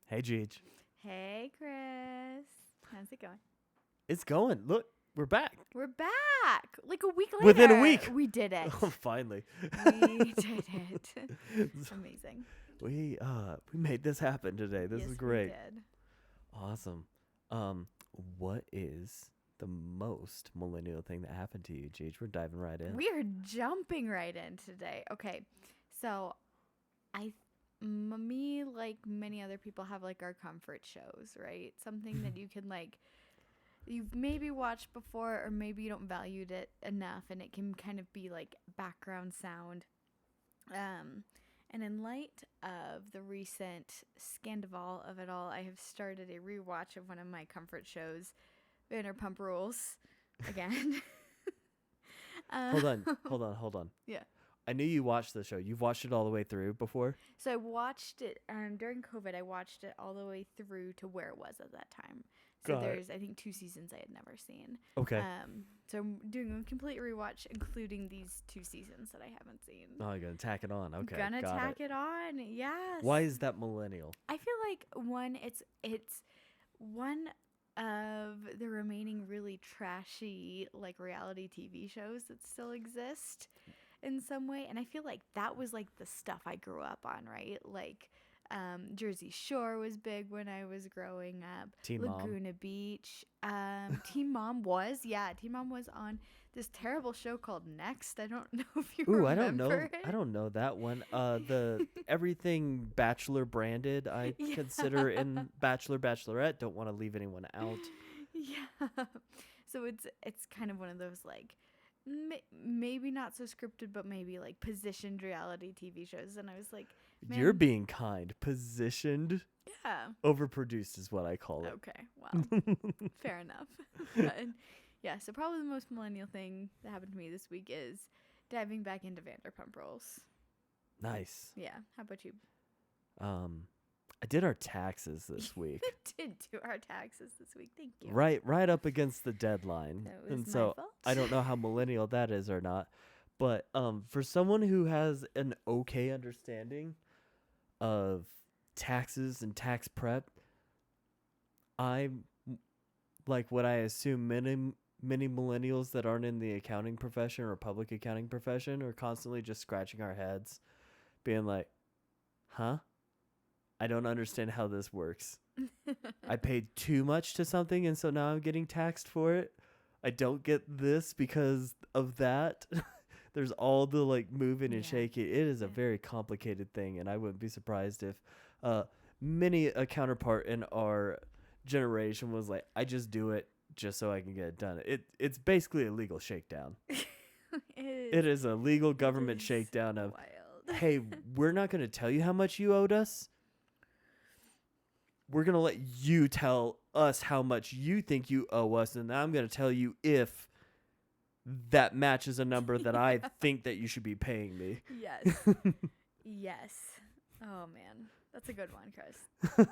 Hey, Jeej. Hey, Chris. How's it going? It's going. Look, we're back. We're back. Like a week later. Within a week. We did it. Oh, finally. We did it. Amazing. We made this happen today. This yes, is great. We did. Awesome. What is the most millennial thing that happened to you, Jeej? We're diving right in. We are jumping right in today. Okay. So, me, like many other people, have like our comfort shows, right? Something that you can like, you've maybe watched before, or maybe you don't valued it enough, and it can kind of be like background sound. And in light of the recent scandal of it all, I have started a rewatch of one of my comfort shows, Vanderpump Rules, again. Hold on. Yeah. I knew you watched the show. You've watched it all the way through before? So I watched it during COVID. I watched it all the way through to where it was at that time. So Got it. there's, I think, 2 seasons I had never seen. Okay. So I'm doing a complete rewatch, including these 2 seasons that I haven't seen. Oh, you're going to tack it on. Okay. Gonna got tack it on. Yes. Why is that millennial? I feel like it's one of the remaining really trashy like reality TV shows that still exist in some way, and I feel like that was like the stuff I grew up on, right? Like Jersey Shore was big when I was growing up. Teen Mom. Laguna Beach. Teen Mom was on this terrible show called Next. I don't know if you remember I don't know. it. I don't know that one. The everything Bachelor branded, I Yeah. consider in Bachelor, Bachelorette. Don't want to leave anyone out. Yeah. So it's kind of one of those like maybe not so scripted, but maybe like positioned reality TV shows. And I was like, man, You're being kind. Positioned, yeah. overproduced is what I call it. Okay. Well, fair enough. But yeah, so probably the most millennial thing that happened to me this week is diving back into Vanderpump Rules. Nice. Yeah. How about you? I did our taxes this week. Did do our taxes this week. Thank you. Right up against the deadline. That was And my so fault. I don't know how millennial that is or not. But for someone who has an okay understanding of taxes and tax prep, I'm like what I assume many millennials that aren't in the accounting profession or public accounting profession are constantly just scratching our heads, being like, huh? I don't understand how this works. I paid too much to something, and so now I'm getting taxed for it. I don't get this because of that. There's all the like moving and Yeah. shaking. It is a very complicated thing, and I wouldn't be surprised if many a counterpart in our generation was like, I just do it just so I can get it done. It's basically a legal shakedown. It is a legal government shakedown of, wild. hey, we're not going to tell you how much you owed us. We're going to let you tell us how much you think you owe us, and I'm going to tell you if that matches a number that I think that you should be paying me. Yes. Yes. Oh, man. That's a good one, Chris.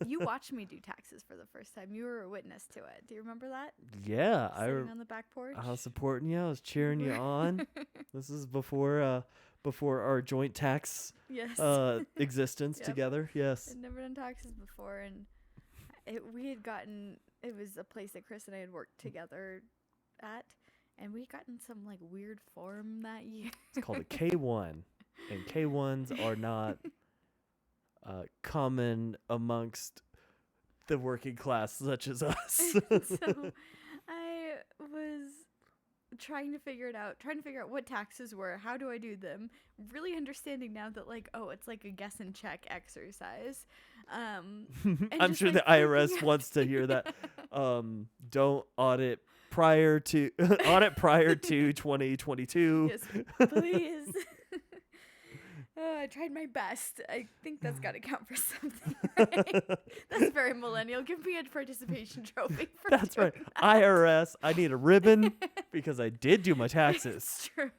You watched me do taxes for the first time. You were a witness to it. Do you remember that? Yeah. Sitting on the back porch? I was supporting you. I was cheering you on. This is before our joint tax Yes. existence Yep. together. Yes. I'd never done taxes before, and it was a place that Chris and I had worked together at, and we had gotten some like weird form that year. It's called a K1, and K1s are not common amongst the working class such as us. So I was trying to figure out what taxes were, how do I do them, really understanding now that like, oh, it's like a guess and check exercise. And I'm just, sure like, the IRS freaking out. wants to hear that. Don't audit prior to 2022. Yes, please. I tried my best. I think that's got to count for something, right? That's very millennial. Give me a participation trophy for That's doing right. that. IRS, I need a ribbon because I did do my taxes. It's true.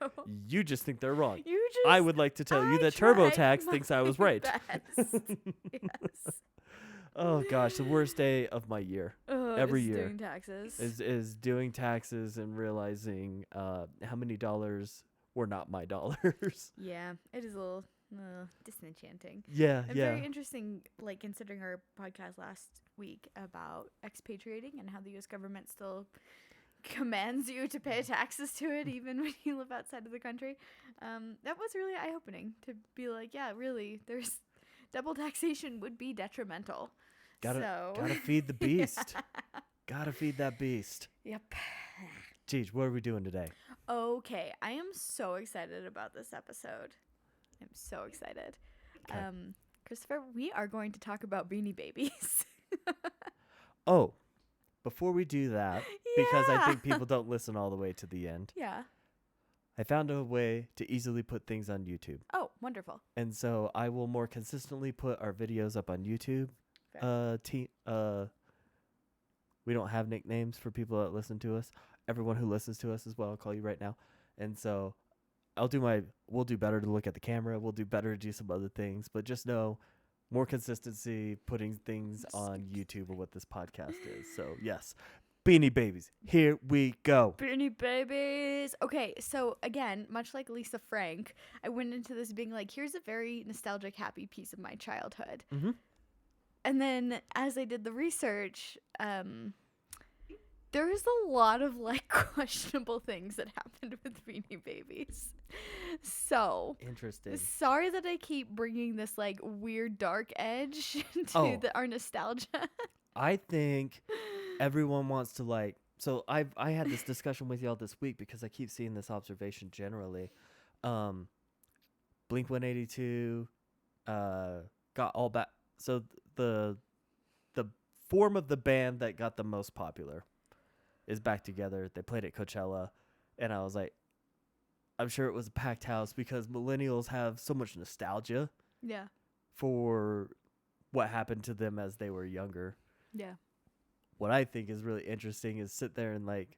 You just think they're wrong. You just. I would like to tell you I that tried TurboTax my thinks I was right. best. Yes. Oh gosh, the worst day of my year every is year doing taxes. is doing taxes and realizing how many dollars were not my dollars. Yeah, it is a little disenchanting. Yeah, And yeah. very interesting, like considering our podcast last week about expatriating and how the U.S. government still commands you to pay taxes to it even when you live outside of the country. That was really eye-opening to be like, yeah, really, there's double taxation would be detrimental. Gotta feed the beast. Gotta feed that beast. Yep. Geez, what are we doing today? Okay, I am so excited about this episode. I'm so excited. Okay. Christopher, we are going to talk about Beanie Babies. Oh, before we do that, because I Yeah. think people don't listen all the way to the end, Yeah. I found a way to easily put things on YouTube. Oh, wonderful. And so I will more consistently put our videos up on YouTube. Fair. We don't have nicknames for people that listen to us. Everyone who listens to us as well, I'll call you right now. And so we'll do better to look at the camera. We'll do better to do some other things. But just know, more consistency, putting things on YouTube of what this podcast is. So, yes. Beanie Babies. Here we go. Beanie Babies. Okay, so again, much like Lisa Frank, I went into this being like, here's a very nostalgic, happy piece of my childhood. Mm-hmm. And then as I did the research, there's a lot of like questionable things that happened with Beanie Babies. So Interesting. sorry that I keep bringing this like weird dark edge to our nostalgia. I think everyone wants to like. So I had this discussion with y'all this week because I keep seeing this observation generally. Blink 182 got all back. So the form of the band that got the most popular is back together. They played at Coachella, and I was like, I'm sure it was a packed house because millennials have so much nostalgia Yeah. for what happened to them as they were younger. Yeah. What I think is really interesting is sit there and like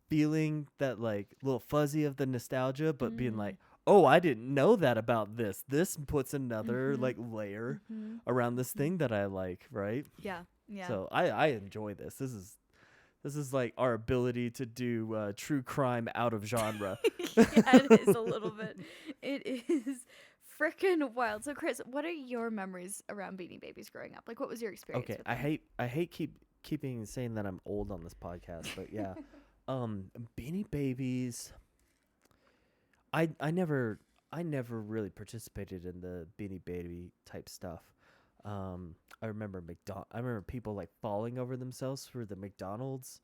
feeling that like little fuzzy of the nostalgia, but being like, oh, I didn't know that about this. This puts another like layer around this thing that I like, right? Yeah. Yeah. So I enjoy this. This is like our ability to do true crime out of genre. Yeah, it is a little bit. It is freaking wild. So, Chris, what are your memories around Beanie Babies growing up? Like, what was your experience? Okay, with them? I hate keeping saying that I'm old on this podcast, but yeah, Beanie Babies. I never really participated in the Beanie Baby type stuff. I remember people like falling over themselves for the McDonald's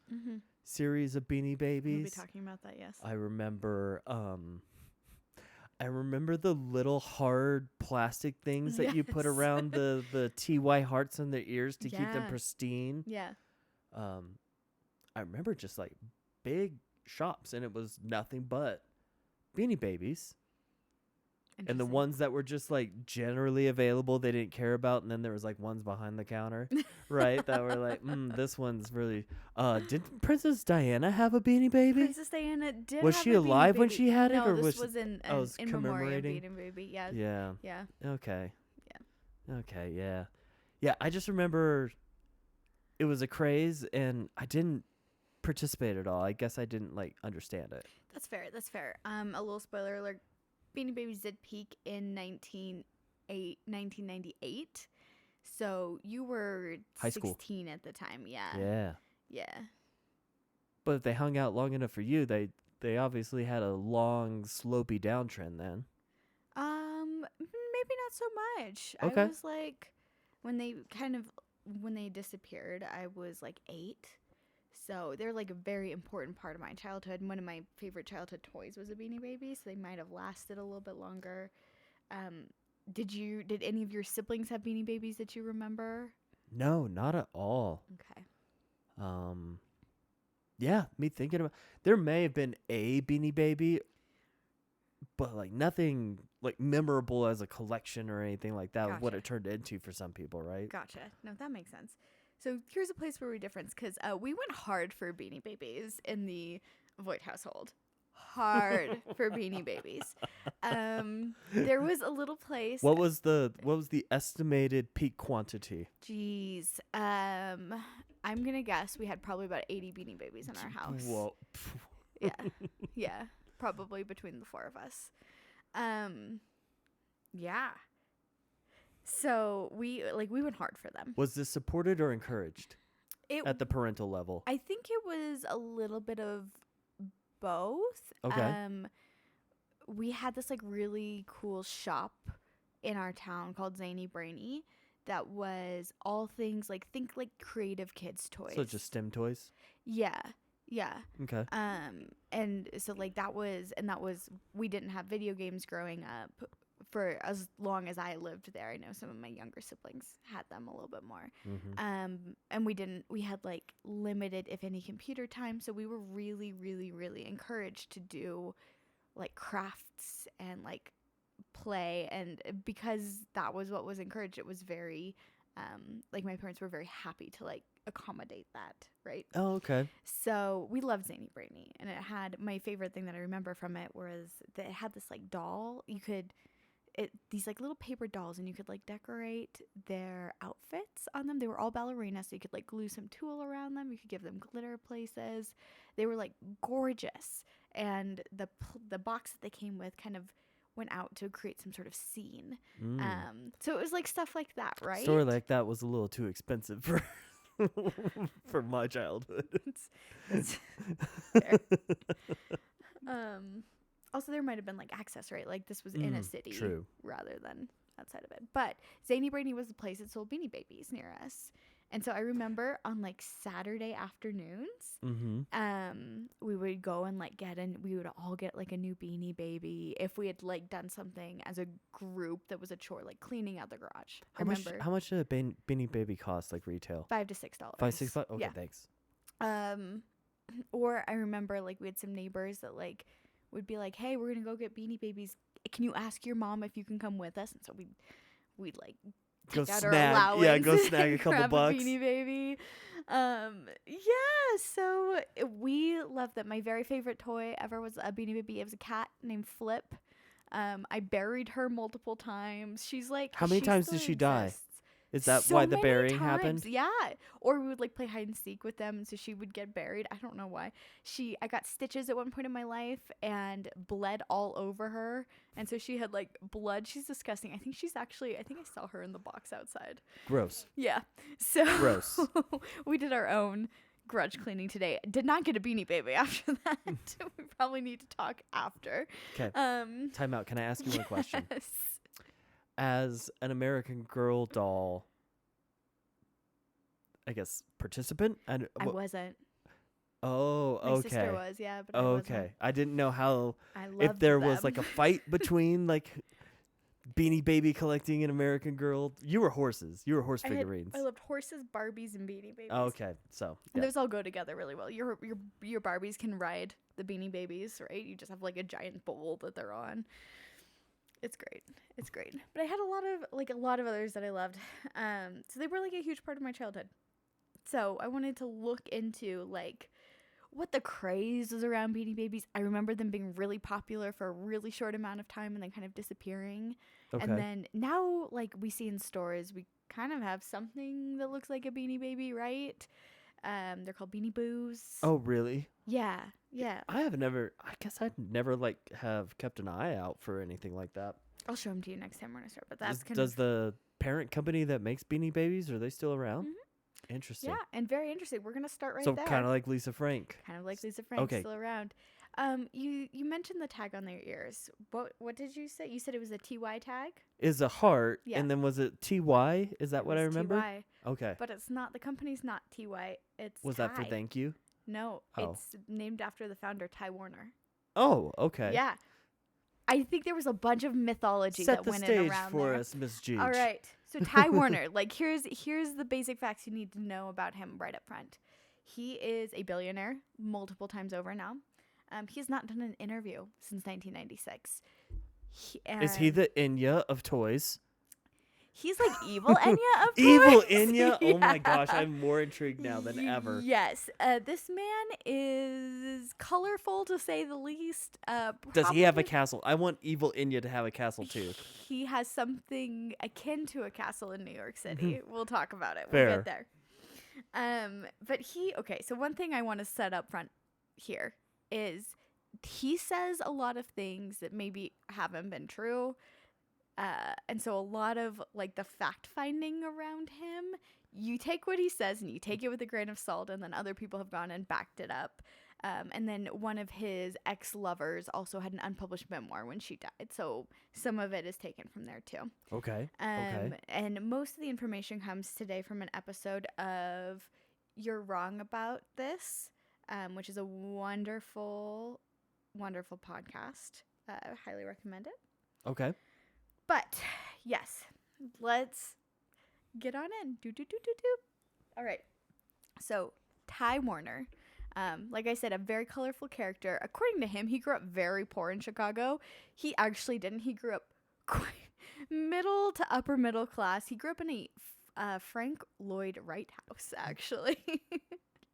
series of Beanie Babies. We'll be talking about that, yes. I remember the little hard plastic things that you put around the TY hearts on their ears to keep them pristine. Yeah. I remember just like big shops, and it was nothing but Beanie Babies. And the ones that were just like generally available, they didn't care about. And then there was like ones behind the counter, right? That were like, this one's really. Didn't Princess Diana have a Beanie Baby? Princess Diana did. Was have she a alive Beanie when Baby. she had it, No, or this was was in was memoriam commemorating? Beanie Baby? Yeah. Yeah. Yeah. Okay. Yeah. Okay. Yeah. Yeah. I just remember it was a craze, and I didn't participate at all. I guess I didn't like understand it. That's fair. That's fair. A little spoiler alert. Beanie Babies did peak in 1998. So you were High school. 16 at the time. Yeah. Yeah. Yeah. But if they hung out long enough for you, they obviously had a long, slopey downtrend then. Maybe not so much. Okay. I was like, when they disappeared, I was like 8. So they're like a very important part of my childhood. And one of my favorite childhood toys was a Beanie Baby, so they might have lasted a little bit longer. Did any of your siblings have Beanie Babies that you remember? No, not at all. Okay. Yeah, me thinking about, there may have been a Beanie Baby, but like nothing like memorable as a collection or anything like that. What it turned into for some people, right? Gotcha. No, that makes sense. So here's a place where we difference, because we went hard for Beanie Babies in the Voight household. Hard for Beanie Babies. There was a little place. What was the estimated peak quantity? Jeez. I'm gonna guess we had probably about 80 Beanie Babies in our house. Whoa. Yeah. Yeah. Probably between the 4 of us. Yeah. So we went hard for them. Was this supported or encouraged It at the parental level? I think it was a little bit of both. Okay. We had this like really cool shop in our town called Zany Brainy that was all things like think like creative kids toys. So just STEM toys? Yeah. Yeah. Okay. And so like that was we didn't have video games growing up for as long as I lived there. I know some of my younger siblings had them a little bit more. And we had like limited, if any, computer time. So we were really, really, really encouraged to do like crafts and like play. And because that was what was encouraged, it was very, like my parents were very happy to like accommodate that, right? Oh, okay. So we loved Zany Brainy, and it had, my favorite thing that I remember from it was that it had this like doll. These like little paper dolls, and you could like decorate their outfits on them. They were all ballerinas, so you could like glue some tulle around them. You could give them glitter places. They were like gorgeous, and the box that they came with kind of went out to create some sort of scene. So it was like stuff like that, right? Story like that was a little too expensive for for my childhood. It's fair. Also, there might have been like access, right? Like this was in a city, true, rather than outside of it. But Zany Brainy was the place that sold Beanie Babies near us, and so I remember on like Saturday afternoons, we would go and like we would all get like a new Beanie Baby if we had like done something as a group that was a chore, like cleaning out the garage. How much did a Beanie Baby cost, like retail? $5 to $6. $5, $6? Okay, yeah. Thanks. Or I remember like we had some neighbors that like would be like, hey, we're gonna go get Beanie Babies. Can you ask your mom if you can come with us? And so we'd like take out our allowance. Yeah, go snag a couple grab bucks. A Beanie Baby. Yeah, so we loved that. My very favorite toy ever was a Beanie Baby. It was a cat named Flip. I buried her multiple times. She's like, how many times did she die? Is that so why the many burying times. happened? Yeah. Or we would like play hide and seek with them, and so she would get buried. I don't know why. I got stitches at one point in my life and bled all over her. And so she had like blood. She's disgusting. I think I saw her in the box outside. Gross. Yeah. So gross. We did our own grudge cleaning today. Did not get a Beanie Baby after that. We probably need to talk after. Okay. Time out. Can I ask you one question? Yes. As an American Girl doll, I guess, participant? I wasn't. Oh, okay. My sister was, yeah, but I wasn't. Okay. I didn't know how, I loved if there them. was like a fight between like Beanie Baby collecting an American Girl. You were horses. You were horse figurines. I loved horses, Barbies, and Beanie Babies. Oh, okay. So, yeah. And those all go together really well. Your Barbies can ride the Beanie Babies, right? You just have like a giant bowl that they're on. It's great. It's great. But I had a lot of others that I loved. So they were like a huge part of my childhood. So I wanted to look into like what the craze was around Beanie Babies. I remember them being really popular for a really short amount of time and then kind of disappearing. Okay. And then now like we see in stores, we kind of have something that looks like a Beanie Baby, right? They're called Beanie Boos. Oh, really? Yeah. Yeah. I guess I'd never like have kept an eye out for anything like that. I'll show them to you next time when I start. But that's Does the parent company that makes Beanie Babies, are they still around? Mm-hmm. Interesting. Yeah, and very interesting. We're gonna start right so there. So kind of like Lisa Frank. Kind of like Lisa Frank, okay. Still around. You mentioned the tag on their ears. What did you say? You said it was a TY tag? Is a heart, yeah. And then was it TY? Is that what I remember? TY. Okay. But it's not. The company's not TY. It's Was Ty. that for thank you? No, it's named after the founder, Ty Warner. Oh, okay. Yeah. I think there was a bunch of mythology that went in around there. Set the stage for us, Miss G. All right. So Ty Warner, like here's the basic facts you need to know about him right up front. He is a billionaire multiple times over now. He has not done an interview since 1996. Is he the Enya of toys? He's like evil Enya of toys. Evil Enya? Yeah. Oh my gosh, I'm more intrigued now than ever. Yes. This man is colorful to say the least. Does he have a castle? I want evil Enya to have a castle too. He has something akin to a castle in New York City. We'll talk about it. Fair. We'll get there. But so one thing I want to set up front here is he says a lot of things that maybe haven't been true. And so a lot of like the fact finding around him, you take what he says and you take it with a grain of salt, and then other people have gone and backed it up. And then one of his ex-lovers also had an unpublished memoir when she died, so some of it is taken from there too. Okay. Okay. And most of the information comes today from an episode of You're Wrong About This, which is a wonderful, wonderful podcast. Highly recommend it. Okay. But yes, let's get on in. All right. So Ty Warner, like I said, a very colorful character. According to him, he grew up very poor in Chicago. He actually didn't. He grew up quite middle to upper middle class. He grew up in a Frank Lloyd Wright house, actually.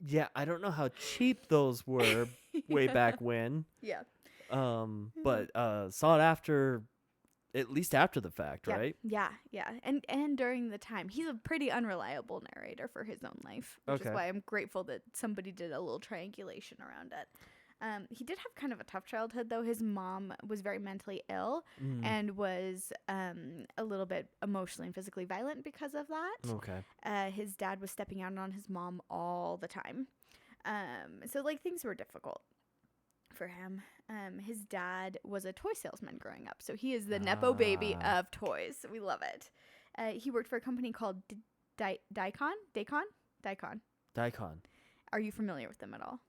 Yeah, I don't know how cheap those were way back when. Yeah. But sought after, at least after the fact, Yeah, right? yeah. And during the time, he's a pretty unreliable narrator for his own life, which Okay. is why I'm grateful that somebody did a little triangulation around it. He did have kind of a tough childhood, though. His mom was very mentally ill and was a little bit emotionally and physically violent because of that. Okay. His dad was stepping out on his mom all the time. So, like, things were difficult for him. His dad was a toy salesman growing up, so he is the Nepo baby of toys. We love it. He worked for a company called Dicon. Are you familiar with them at all?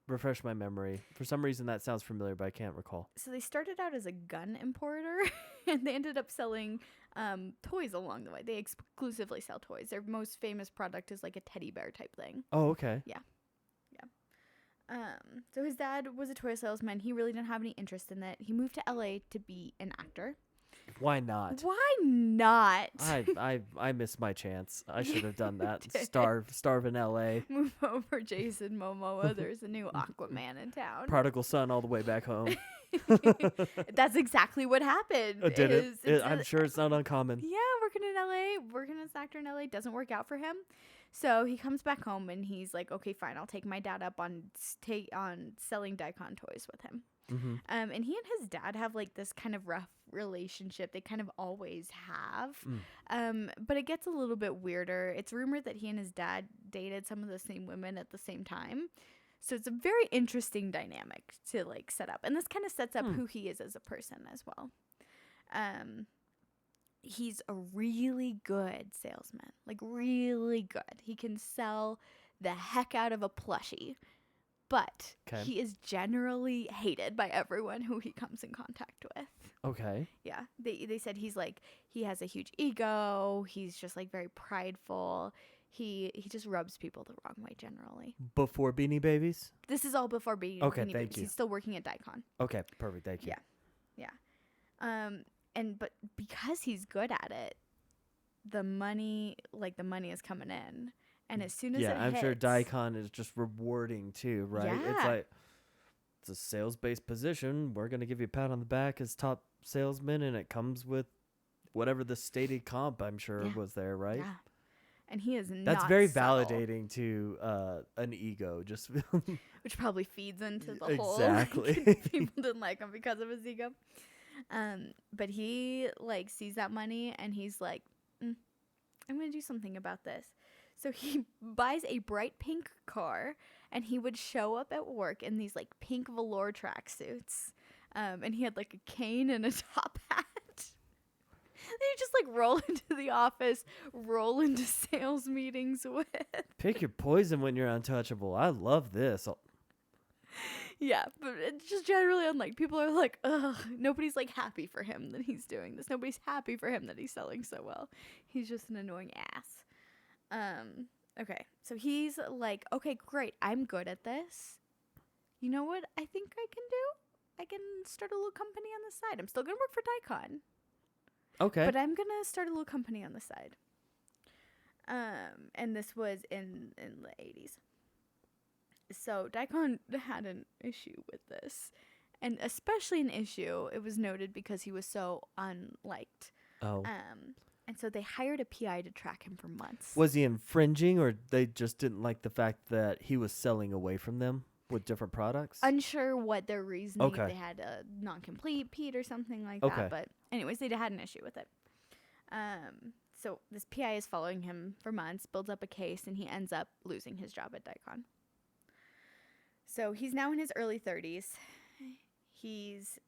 Refresh my memory. For some reason, that sounds familiar, but I can't recall. So they started out as a gun importer, and they ended up selling toys along the way. They exclusively sell toys. Their most famous product is like a teddy bear type thing. Oh, okay. Yeah. So his dad was a toy salesman. He really didn't have any interest in that. He moved to LA to be an actor. Why not? Why not? I missed my chance. I should have done that. You did. Starve in L.A. Move over, Jason Momoa. There's a new Aquaman in town. Prodigal son all the way back home. That's exactly what happened. Did it? I'm sure it's not uncommon. Yeah, working in LA, working as an actor in LA doesn't work out for him. So he comes back home and he's like, okay, fine, I'll take my dad up on selling Dicon toys with him. Mm-hmm. And he and his dad have like this kind of rough relationship. They kind of always have. But it gets a little bit weirder. It's rumored that he and his dad dated some of the same women at the same time. So it's a very interesting dynamic to like set up. And this kind of sets up who he is as a person as well. He's a really good salesman, like really good. He can sell the heck out of a plushie, but he is generally hated by everyone who he comes in contact with. Okay. Yeah. They said he's like, he has a huge ego. He's just like very prideful. He just rubs people the wrong way generally. Before Beanie Babies? This is all before Beanie thank Babies. you. He's still working at Dicon. Okay, perfect. Thank you. Yeah. But because he's good at it, the money is coming in. And as soon as it I'm hits, sure Dicon is just rewarding too, right? Yeah. It's like, it's a sales-based position. We're going to give you a pat on the back as top salesman, and it comes with whatever the stated comp, I'm sure, was there, right? Yeah. And he is not That's very subtle, validating to an ego. Just which probably feeds into the whole Exactly. people didn't like him because of his ego. But he like sees that money and he's like, I'm gonna do something about this. So he buys a bright pink car and he would show up at work in these like pink velour tracksuits. And he had like a cane and a top hat. They just like roll into the office, roll into sales meetings with. pick your poison when you're untouchable. I love this. Yeah, but it's just generally unlike people are like, ugh, nobody's like happy for him that he's doing this. Nobody's happy for him that he's selling so well. He's just an annoying ass. Okay, so he's like, okay, great, I'm good at this. You know what I think I can do? I can start a little company on the side. I'm still gonna work for Dicon. Okay. But I'm going to start a little company on the side. And this was in the 80s. So Dicon had an issue with this. And especially an issue, it was noted because he was so unliked. Oh. And so they hired a PI to track him for months. Was he infringing, or they just didn't like the fact that he was selling away from them? with different products. Unsure what their reasoning, Okay. if they had a non-complete Pete or something like Okay. that. But anyways, they had an issue with it. So this PI is following him for months, builds up a case, and he ends up losing his job at Dicon. So he's now in his early 30s. He's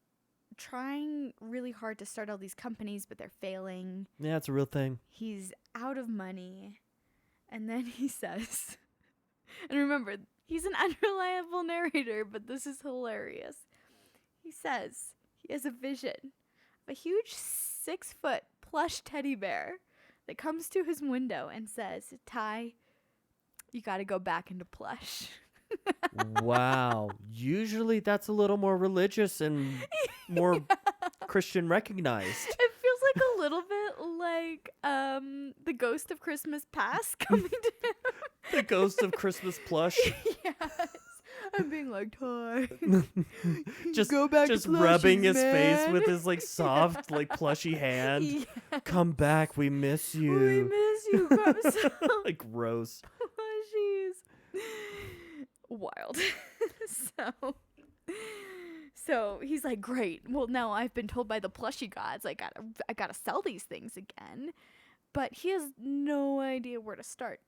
trying really hard to start all these companies, but they're failing. Yeah, it's a real thing. He's out of money. And then he says, and remember, he's an unreliable narrator, but this is hilarious. He says he has a vision of a huge 6-foot plush teddy bear that comes to his window and says, Ty, you got to go back into plush. Wow. Usually that's a little more religious and more Christian recognized. It feels like a little bit like the ghost of Christmas past coming to him. The ghost of Christmas plush. Yes. I'm being like, Ty, just go back just to rubbing plushies, his face man." with his like soft, like plushy hand. Yeah. Come back, we miss you. We miss you. Grab some Like gross. plushies. Wild. So he's like, great. Well, now I've been told by the plushie gods I gotta sell these things again. But he has no idea where to start.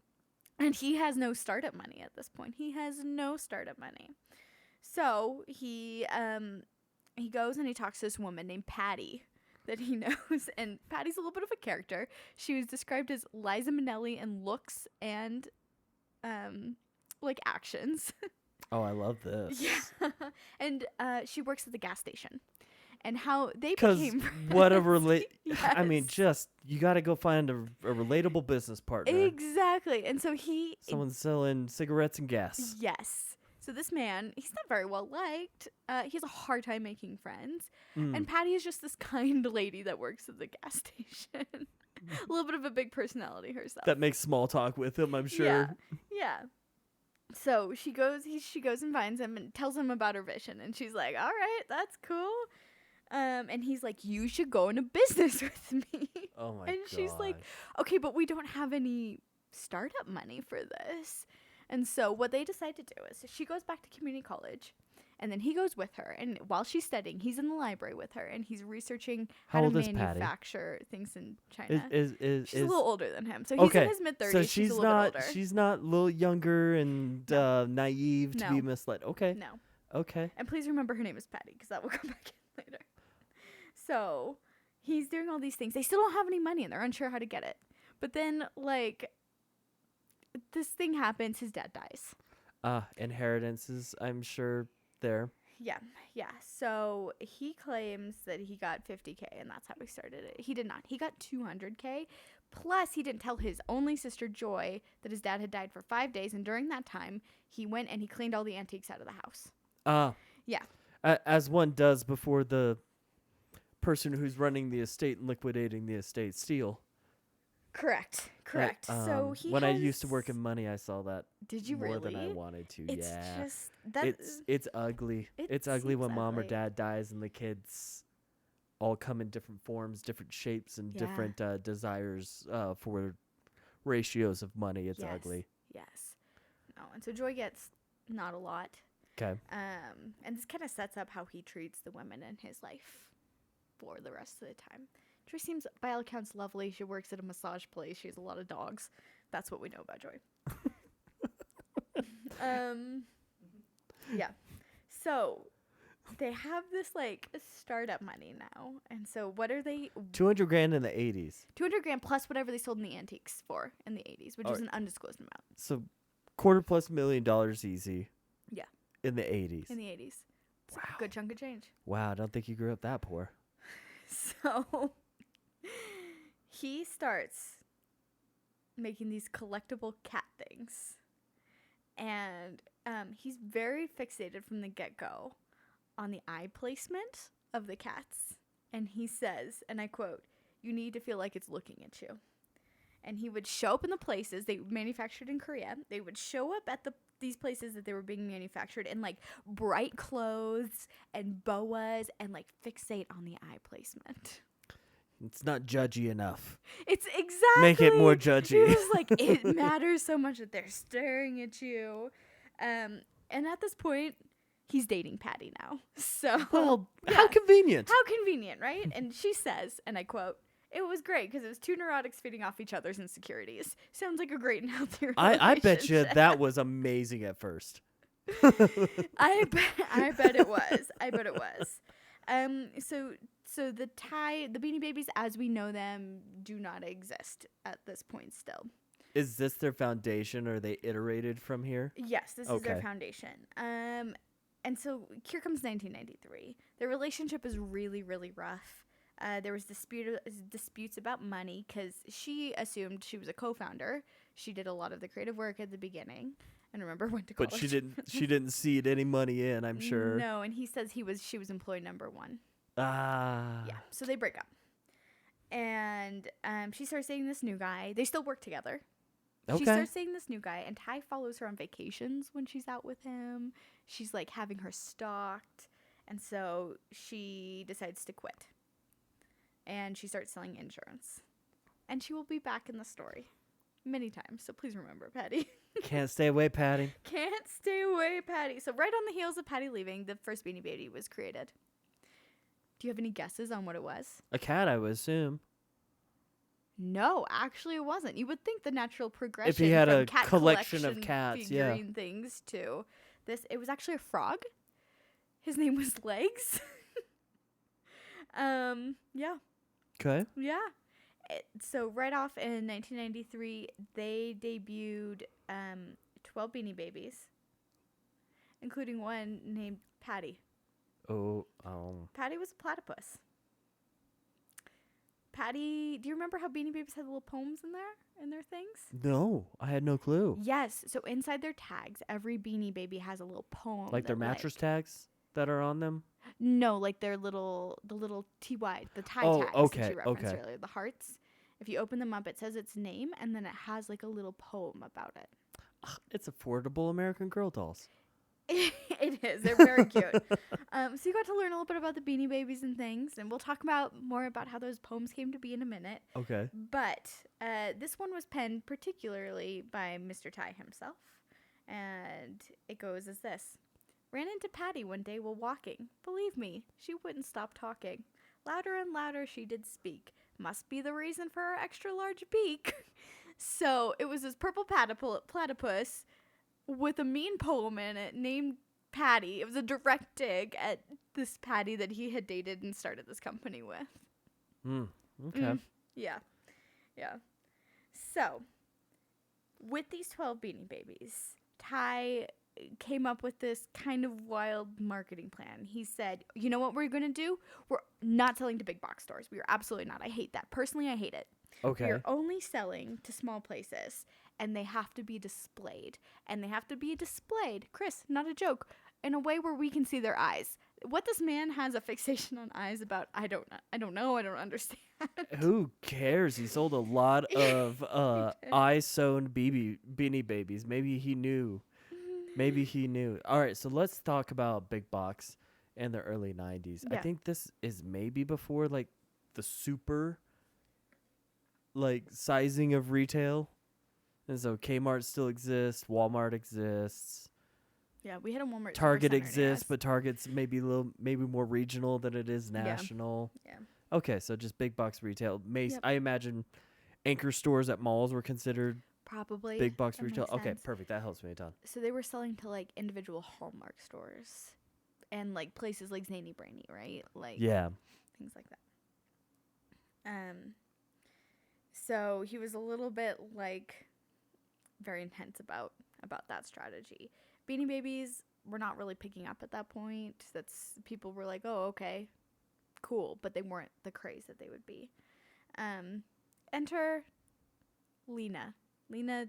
And he has no startup money at this point. He has no startup money. So he goes and he talks to this woman named Patty that he knows. And Patty's a little bit of a character. She was described as Liza Minnelli in looks and like actions. Oh, I love this. Yeah. And she works at the gas station. And how they Because became what a friends. I mean, Yes. just you got to go find a relatable business partner. Exactly. And so Someone selling cigarettes and gas. Yes. So this man, he's not very well liked. He has a hard time making friends. Mm. And Patty is just this kind lady that works at the gas station. A little bit of a big personality herself. That makes small talk with him, I'm sure. Yeah. So she goes and finds him and tells him about her vision. And she's like, all right, that's cool. And he's like, you should go into business with me. Oh my And she's like, gosh. okay, but we don't have any startup money for this. And so what they decide to do is she goes back to community college, and then he goes with her. And while she's studying, he's in the library with her, and he's researching How how old to is Patty? manufacture things in China. Is She's a little older than him, so he's okay, in his mid-30s. so she's she's a little not bit older. she's not a little younger and No. naive to No. be misled. Okay. No. Okay. And please remember her name is Patty, because that will come back in later. So he's doing all these things. They still don't have any money, and they're unsure how to get it. But then, like, this thing happens. His dad dies. Inheritances, I'm sure there. Yeah. So he claims that he got $50K, and that's how he started it. He did not. He got $200K. Plus, he didn't tell his only sister, Joy, that his dad had died for 5 days. And during that time, he went and he cleaned all the antiques out of the house. Yeah. As one does before the person who's running the estate and liquidating the estate steal. Correct. So he when I used to work in money, I saw that Did you more really? than I wanted to. It's yeah. just that. It's ugly. It It's ugly when seems mom or ugly. dad dies and the kids all come in different forms, different shapes, and Yeah. different desires for ratios of money. It's Yes. ugly. Yes. No, and so Joy gets not a lot. Okay. And this kind of sets up how he treats the women in his life for the rest of the time. Joy seems, by all accounts, lovely. She works at a massage place. She has a lot of dogs. That's what we know about Joy. Yeah. So they have this like startup money now, and so what are they? $200,000 in the 80s. $200,000 plus whatever they sold in the antiques for in the 80s, which All was right. an undisclosed amount. So $250,000+ million easy. Yeah. In the 80s. In the 80s. It's Wow. a good chunk of change. Wow, I don't think you grew up that poor. So he starts making these collectible cat things. And he's very fixated from the get-go on the eye placement of the cats. And he says, and I quote, "You need to feel like it's looking at you." And he would show up in the places they manufactured in Korea. They would show up at these places that they were being manufactured in like bright clothes and boas and like fixate on the eye placement. It's not judgy enough. It's exactly. Make it more He judgy. was like, it matters so much that they're staring at you. And And at this point, he's dating Patty now. So, Well, yeah. how convenient. How convenient, right? And she says, and I quote, "It was great because it was two neurotics feeding off each other's insecurities. Sounds like a great and healthy relationship." I bet you that was amazing at first. I bet it was. I bet it was. So the Beanie Babies as we know them do not exist at this point still. Is this their foundation, or are they iterated from here? Yes, this is their Okay. foundation. And so here comes 1993. Their relationship is really, really rough. There was disputes about money because she assumed she was a co-founder. She did a lot of the creative work at the beginning, and remember went to college. But she didn't seed any money in, I'm sure. No, and he says she was employee number one. Ah. Yeah, so they break up, and she starts dating this new guy. They still work together. Okay. She starts dating this new guy, and Ty follows her on vacations when she's out with him. She's like having her stalked, and so she decides to quit. And she starts selling insurance. And she will be back in the story many times, so please remember, Patty. Can't stay away, Patty. Can't stay away, Patty. So right on the heels of Patty leaving, the first Beanie Baby was created. Do you have any guesses on what it was? A cat, I would assume. No, actually it wasn't. You would think the natural progression If he had from a cat collection of collection cats, yeah. figurine things to this, it was actually a frog. His name was Legs. Yeah. Okay. Yeah. So right off in 1993, they debuted 12 Beanie Babies, including one named Patty. Oh. Patty was a platypus. Patty, do you remember how Beanie Babies had little poems in their things? No, I had no clue. Yes. So inside their tags, every Beanie Baby has a little poem. Like their mattress tags that are on them? No, like the little TY, the tie Oh, tags okay, that you referenced okay. earlier, the hearts. If you open them up, it says its name, and then it has like a little poem about it. It's affordable American Girl dolls. It is. They're very cute. So you got to learn a little bit about the Beanie Babies and things, and we'll talk more about how those poems came to be in a minute. Okay. But this one was penned particularly by Mr. Ty himself, and it goes as this. Ran into Patty one day while walking. Believe me, she wouldn't stop talking. Louder and louder she did speak. Must be the reason for her extra large beak. So it was this purple platypus with a mean poem in it named Patty. It was a direct dig at this Patty that he had dated and started this company with. Okay. Yeah. So, with these 12 Beanie Babies, Ty came up with this kind of wild marketing plan. He said, you know what we're going to do? We're not selling to big box stores. We are absolutely not. I hate that. Personally, I hate it. Okay. We're only selling to small places, and they have to be displayed. And they have to be displayed, Chris, not a joke, in a way where we can see their eyes. What this man has a fixation on eyes about, I don't know. I don't understand. Who cares? He sold a lot of eye-sewn Beanie Babies. Maybe he knew. All right, so let's talk about big box in the early 90s. Yeah. I think this is maybe before like the super like sizing of retail. And so Kmart still exists, Walmart exists. Yeah, we had a Walmart. Target Supercenter exists, near us. but Target's maybe more regional than it is national. Yeah. Okay, so just big box retail. Yep. I imagine anchor stores at malls were considered Probably. big box That retail. makes Okay, sense. perfect. That helps me a ton. So they were selling to like individual Hallmark stores and like places like Zany Brainy, right? Like Yeah. things like that. So he was a little bit like very intense about that strategy. Beanie Babies were not really picking up at that point. People were like, "Oh, okay, cool," but they weren't the craze that they would be. Enter Lena. Lena,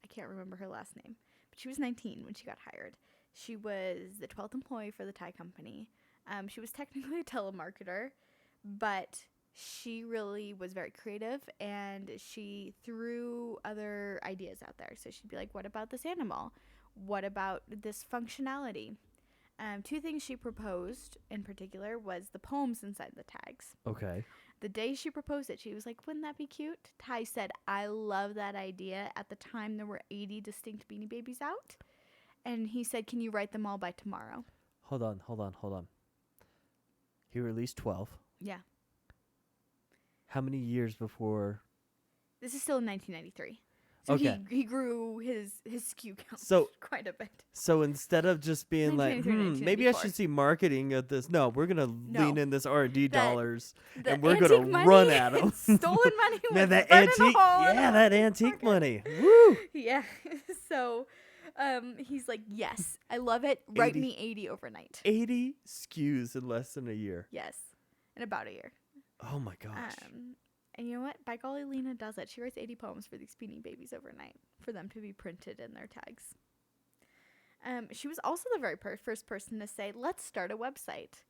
I can't remember her last name, but she was 19 when she got hired. She was the 12th employee for the Thai company. She was technically a telemarketer, but she really was very creative, and she threw other ideas out there. So she'd be like, what about this animal? What about this functionality? Two things she proposed in particular was the poems inside the tags. Okay. The day she proposed it, she was like, wouldn't that be cute? Ty said, I love that idea. At the time, there were 80 distinct Beanie Babies out. And he said, can you write them all by tomorrow? Hold on. He released 12. Yeah. How many years before? This is still in 1993. So Okay. he grew his SKU count So quite a bit. So instead of just being like, 1993, maybe I 1994. should see marketing at this. No, we're gonna lean in this R&D dollars, The and we're antique gonna money run at them. and stolen money. Man, was that burning a antique, hole in yeah, the that antique market. money. Woo! Yeah. So, he's like, yes, I love it. Write 80 me 80 overnight. 80 SKUs in less than a year. Yes, in about a year. Oh my gosh. And you know what? By golly, Lena does it. She writes 80 poems for these Beanie Babies overnight for them to be printed in their tags. She was also the very first person to say, let's start a website.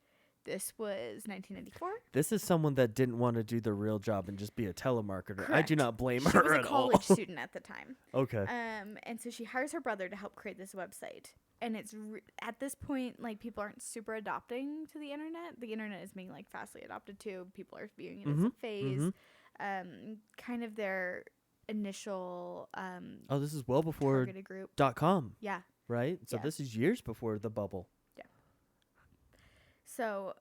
This was 1994. This is someone that didn't want to do the real job and just be a telemarketer. Correct. I do not blame She her was a at all. college student at the time. Okay. And so she hires her brother to help create this website. And it's at this point, like, people aren't super adopting to the internet. The internet is being, like, fastly adopted too. People are viewing it as a phase. Kind of their initial This is well before targeted group. .com, Yeah. right? So Yeah. this is years before the bubble. So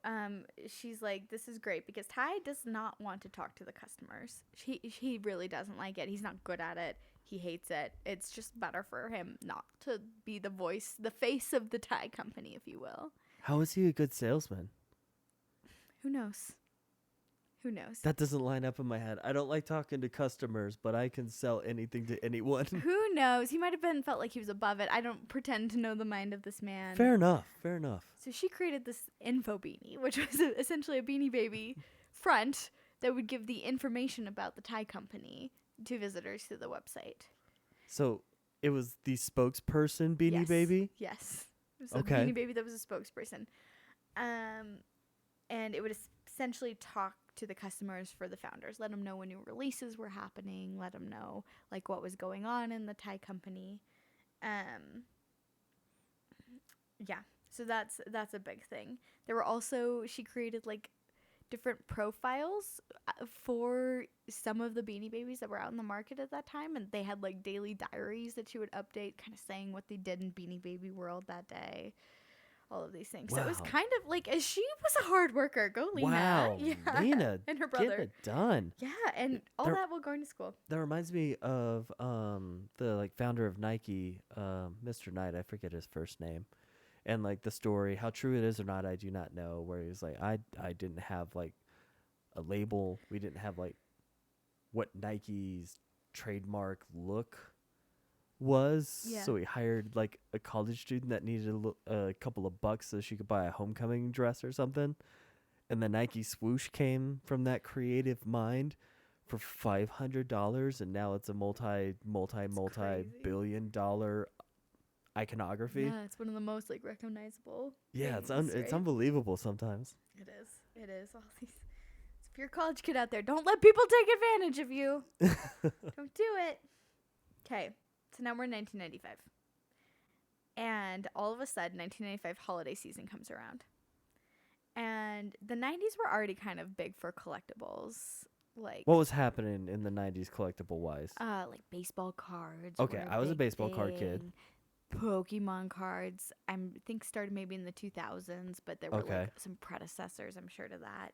she's like, this is great because Ty does not want to talk to the customers. He really doesn't like it. He's not good at it. He hates it. It's just better for him not to be the voice, the face of the Ty company, if you will. How is he a good salesman? Who knows? Who knows? That doesn't line up in my head. I don't like talking to customers, but I can sell anything to anyone. Who knows? He might have felt like he was above it. I don't pretend to know the mind of this man. Fair enough. So she created this info beanie, which was essentially a Beanie Baby front that would give the information about the Thai company to visitors to the website. So it was the spokesperson Beanie Yes. Baby? Yes. It was Okay. a Beanie Baby that was a spokesperson. And it would essentially talk to the customers for the founders, let them know when new releases were happening, let them know like what was going on in the Thai company. Yeah. So that's a big thing. There were also, she created like different profiles for some of the Beanie Babies that were out in the market at that time, and they had like daily diaries that she would update, kind of saying what they did in Beanie Baby world that day. All of these things. So it was Wow. kind of like, she was a hard worker. Go Lena. Wow, Yeah. Lena, and her getting brother. it done. Yeah, and all There- that while going to school. That reminds me of the like founder of Nike, Mr. Knight. I forget his first name, and like the story, how true it is or not, I do not know. Where he's like, I didn't have like a label. We didn't have like what Nike's trademark look was. Yeah. So he hired like a college student that needed a couple of bucks so she could buy a homecoming dress or something. And the Nike swoosh came from that creative mind for $500, and now it's a multi-billion-dollar iconography. Yeah, it's one of the most like recognizable. Yeah, it's things, it's right? unbelievable sometimes. It is. It is. All these. If you're a college kid out there, don't let people take advantage of you. Don't do it. Okay, so now we're in 1995. And all of a sudden, 1995 holiday season comes around. And the 90s were already kind of big for collectibles. Like, What was happening in the 90s collectible wise? like baseball cards. Okay, were I was a big baseball card kid. thing. Pokemon cards, I think started maybe in the 2000s, but there were Okay. like some predecessors, I'm sure, to that.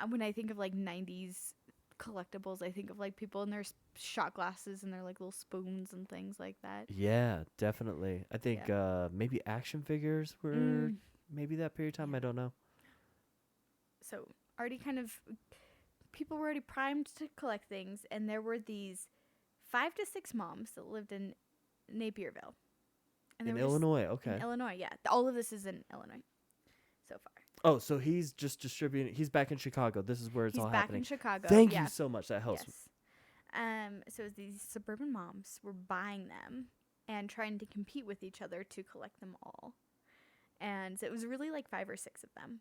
When I think of like 90s collectibles, I think of like people in their shot glasses and their like little spoons and things like that. Yeah, definitely. I think maybe action figures were maybe that period of time. I don't know. So already kind of people were already primed to collect things, and there were these 5 to 6 moms that lived in Napierville. And In they were just- Illinois, okay. In Illinois, yeah. All of this is in Illinois so far. Oh, so he's just distributing. He's back in Chicago. This is where it's He's all back happening. in Chicago. Thank yeah. you so much. That helps. Yes. So these suburban moms were buying them and trying to compete with each other to collect them all. And so it was really like 5 or 6 of them.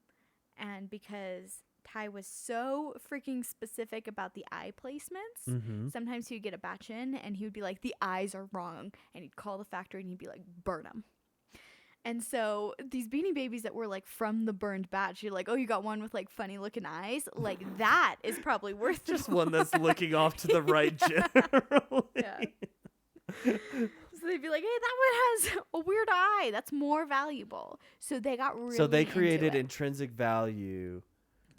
And because Ty was so freaking specific about the eye placements, Mm-hmm. sometimes he would get a batch in and he would be like, the eyes are wrong. And he'd call the factory and he'd be like, burn them. And so these Beanie Babies that were like from the burned batch, you're like, oh, you got one with like funny looking eyes? Like that is probably worth Just more. one that's looking off to the right generally. Yeah. So they'd be like, hey, that one has a weird eye. That's more valuable. So they got really So they into created it. intrinsic value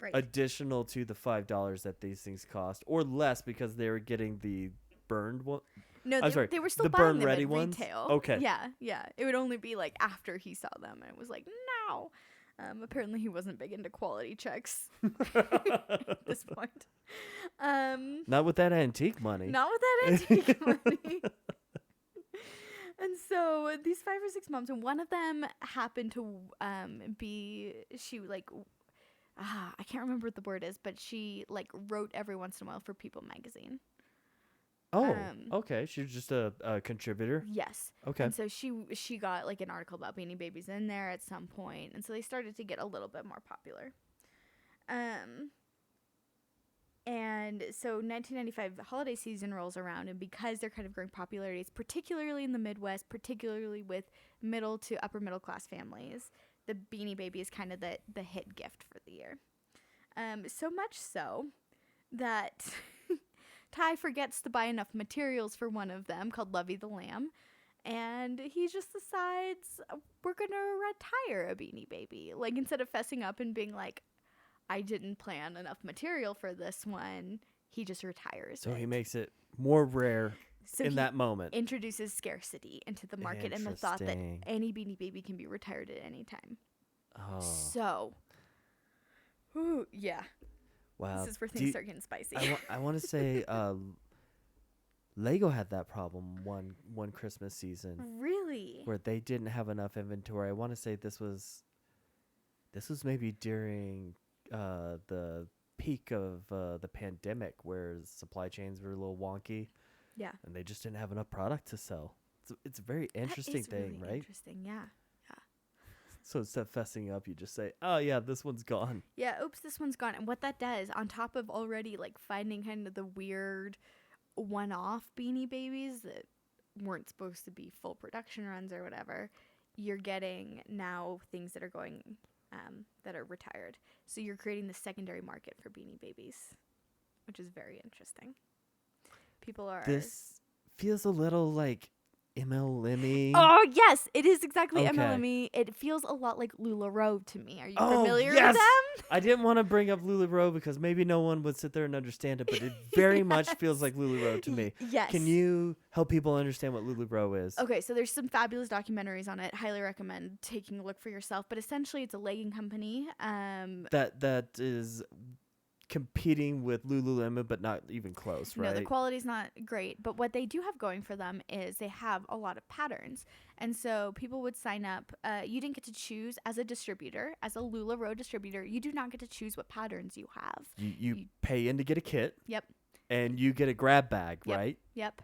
Right. additional to the $5 that these things cost, or less because they were getting the burned one. No, I'm sorry, they were still the buying burn them ready at ones. retail. Okay. Yeah, yeah. It would only be like after he saw them, and it was like, no. Apparently he wasn't big into quality checks at this point. Not with that antique money. Not with that antique money. And so these 5 or 6 moms, and one of them happened to be, she like, I can't remember what the word is, but she like wrote every once in a while for People magazine. Oh, okay. She's just a contributor. Yes. Okay. And so she got like an article about Beanie Babies in there at some point, and so they started to get a little bit more popular. And so 1995, the holiday season rolls around, and because they're kind of growing popularity, particularly in the Midwest, particularly with middle to upper middle class families, the Beanie Baby is kind of the hit gift for the year. So much so that Ty forgets to buy enough materials for one of them called Lovey the Lamb, and he just decides, we're going to retire a Beanie Baby. Like, instead of fessing up and being like, I didn't plan enough material for this one, he just retires So it. he makes it more rare So in he that moment. introduces scarcity into the market and the thought that Interesting. any Beanie Baby can be retired at any time. Oh, So, yeah. wow. This is where things start getting spicy. I want to say Lego had that problem one Christmas season Really? where they didn't have enough inventory. I want to say this was maybe during the peak of the pandemic, where supply chains were a little wonky. Yeah. And they just didn't have enough product to sell. It's a very interesting thing, really right? Interesting, yeah. So instead of fessing up, you just say, oh yeah, this one's gone. Yeah, oops, this one's gone. And what that does, on top of already like finding kind of the weird one-off Beanie Babies that weren't supposed to be full production runs or whatever, you're getting now things that are going that are retired. So you're creating the secondary market for Beanie Babies, which is very interesting. People are... This feels a little like MLM-y. Oh, yes, it is exactly Okay. MLM-y. It feels a lot like LuLaRoe to me. Are you Oh, familiar yes! with them? I didn't want to bring up LuLaRoe because maybe no one would sit there and understand it, but it very much feels like LuLaRoe to me. Yes. Can you help people understand what LuLaRoe is? Okay, so there's some fabulous documentaries on it. Highly recommend taking a look for yourself. But essentially, it's a legging company. That is competing with Lululemon, but not even close, right? No, the quality's not great. But what they do have going for them is they have a lot of patterns. And so people would sign up. You didn't get to choose as a distributor, as a LuLaRoe distributor. You do not get to choose what patterns you have. You pay in to get a kit. Yep. And you get a grab bag, Yep. right? Yep.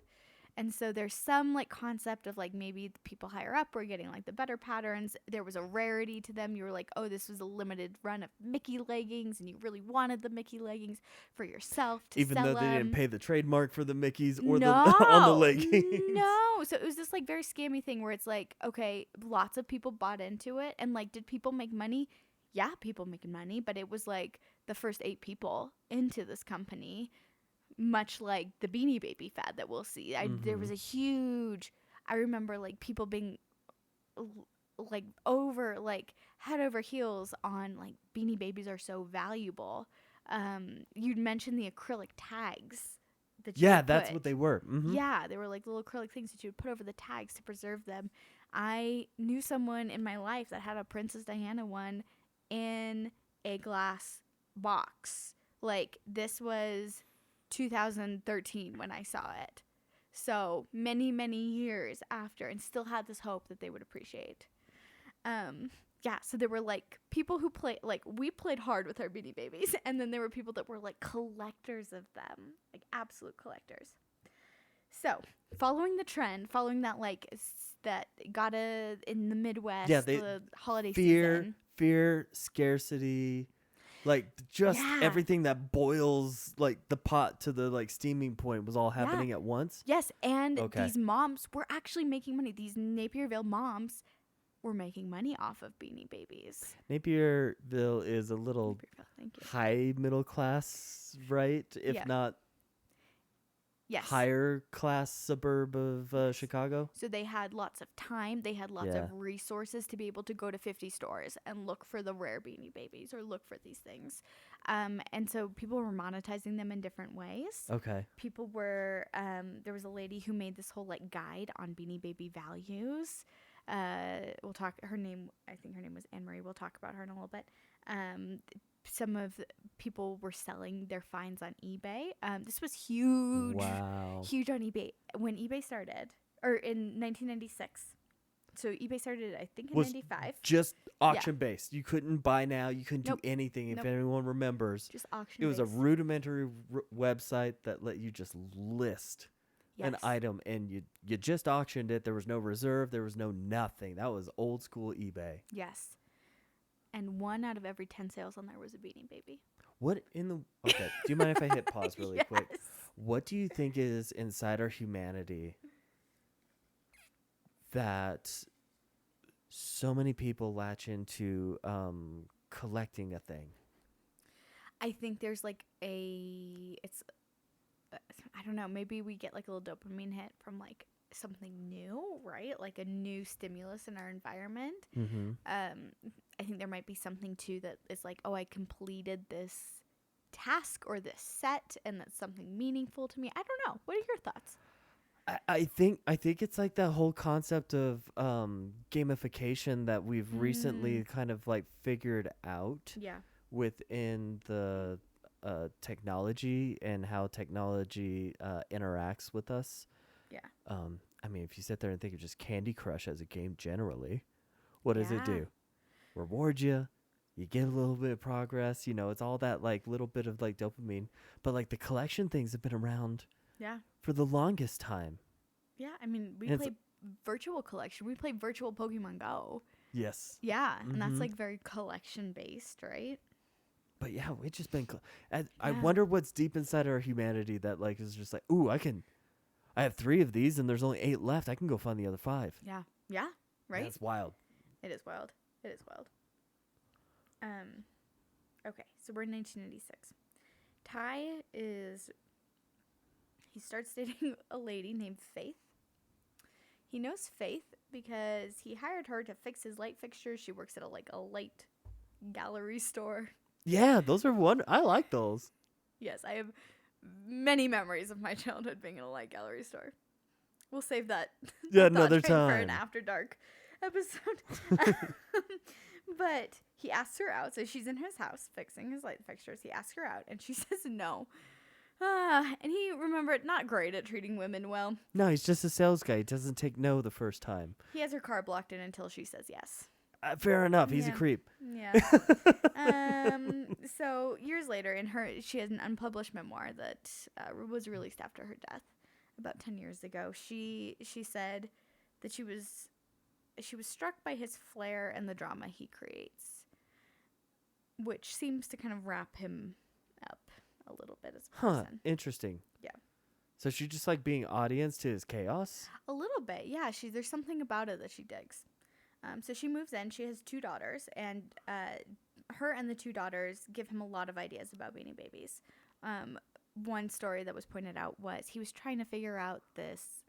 And so there's some like concept of like maybe the people higher up were getting like the better patterns. There was a rarity to them. You were like, oh, this was a limited run of Mickey leggings, and you really wanted the Mickey leggings for yourself to Even sell though they them. didn't pay the trademark for the Mickeys or No, on the leggings. No. So it was this like very scammy thing where it's like, okay, lots of people bought into it, and like, did people make money? Yeah, people making money, but it was like the first 8 people into this company. Much like the Beanie Baby fad that we'll see. There was a huge... I remember, like, people being, like, head over heels on, like, Beanie Babies are so valuable. You'd mentioned the acrylic tags. That's what they were. Mm-hmm. Yeah, they were, like, little acrylic things that you would put over the tags to preserve them. I knew someone in my life that had a Princess Diana one in a glass box. Like, this was 2013 when I saw it. So many, many years after, and still had this hope that they would appreciate. Yeah, so there were like people who play, like, we played hard with our Beanie Babies, and then there were people that were like collectors of them, like absolute collectors. So following the trend, following that, like, that got in the Midwest, the holiday season. Fear, scarcity. Like, just everything that boils, like, the pot to the, like, steaming point was all happening at once? Yes, and these moms were actually making money. These Napierville moms were making money off of Beanie Babies. Napierville is a little high middle class, right? If not... Yes. higher class suburb of Chicago. So they had lots of time, they had lots Yeah. of resources to be able to go to 50 stores and look for the rare Beanie Babies or look for these things. And so people were monetizing them in different ways. Okay. People were, there was a lady who made this whole like guide on Beanie Baby values. We'll talk, I think her name was Anne Marie. We'll talk about her in a little bit. Some of the people were selling their finds on eBay. This was huge. Wow. Huge on eBay when eBay started, or in 1996. So eBay started, I think, in Was 95. Just auction based. You couldn't buy now. You couldn't Nope. do anything. If Nope. anyone remembers, Just auction. it was a based. rudimentary website that let you just list an Yes. item, and you just auctioned it. There was no reserve. There was no nothing. That was old school eBay. Yes. And 1 out of every 10 sales on there was a Beanie Baby. What in the? Okay. Do you mind if I hit pause really Yes. quick? What do you think is inside our humanity that so many people latch into collecting a thing? I think there's like it's, I don't know, maybe we get like a little dopamine hit from like something new, right? Like a new stimulus in our environment. Mm-hmm. I think there might be something too that is like, oh, I completed this task or this set, and that's something meaningful to me. I don't know. What are your thoughts? I think it's like that whole concept of gamification that we've recently kind of like figured out Yeah. within the technology and how technology interacts with us. Yeah. I mean, if you sit there and think of just Candy Crush as a game generally, what does it Yeah. do? Reward you. You get a little bit of progress. You know, it's all that like little bit of like dopamine. But like the collection things have been around Yeah. for the longest time. Yeah. I mean, we And play virtual collection. We play virtual Pokemon Go. Yes. Yeah. And that's Mhm. like very collection based, right? But yeah, it's just been. I wonder what's deep inside our humanity that like is just like, ooh, I have 3 of these and there's only 8 left. I can go find the other 5. Yeah. Yeah. Right. That's wild. It is wild. It is wild. Okay, so we're in 1996. He starts dating a lady named Faith. He knows Faith because he hired her to fix his light fixtures. She works at a light gallery store. Yeah, those are I like those. Yes, I have many memories of my childhood being in a light gallery store. We'll save that. Yeah, that thought another train for an time. after dark episode. But he asks her out, so she's in his house fixing his light fixtures. He asks her out, and she says no. And he remembered not great at treating women well. No, he's just a sales guy. He doesn't take no the first time. He has her car blocked in until she says yes. Fair enough. He's a Yeah. creep. Yeah. So years later, she has an unpublished memoir that was released after her death about 10 years ago. She said that she was struck by his flair and the drama he creates, which seems to kind of wrap him up a little bit as a person. Interesting. Yeah. So she just like being audience to his chaos? A little bit, yeah. There's something about it that she digs. So she moves in. She has 2 daughters, and her and the 2 daughters give him a lot of ideas about Beanie Babies. One story that was pointed out was he was trying to figure out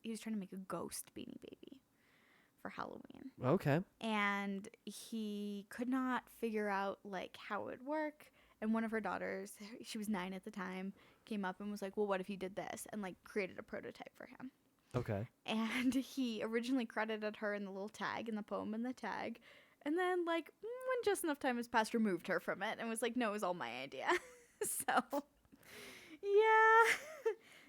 he was trying to make a ghost Beanie Baby for Halloween. Okay. And he could not figure out like how it would work. And one of her daughters, she was 9 at the time, came up and was like, well, what if you did this? And like created a prototype for him. Okay. And he originally credited her in the little tag, in the poem in the tag. And then like when just enough time has passed, removed her from it and was like, no, it was all my idea. So, yeah.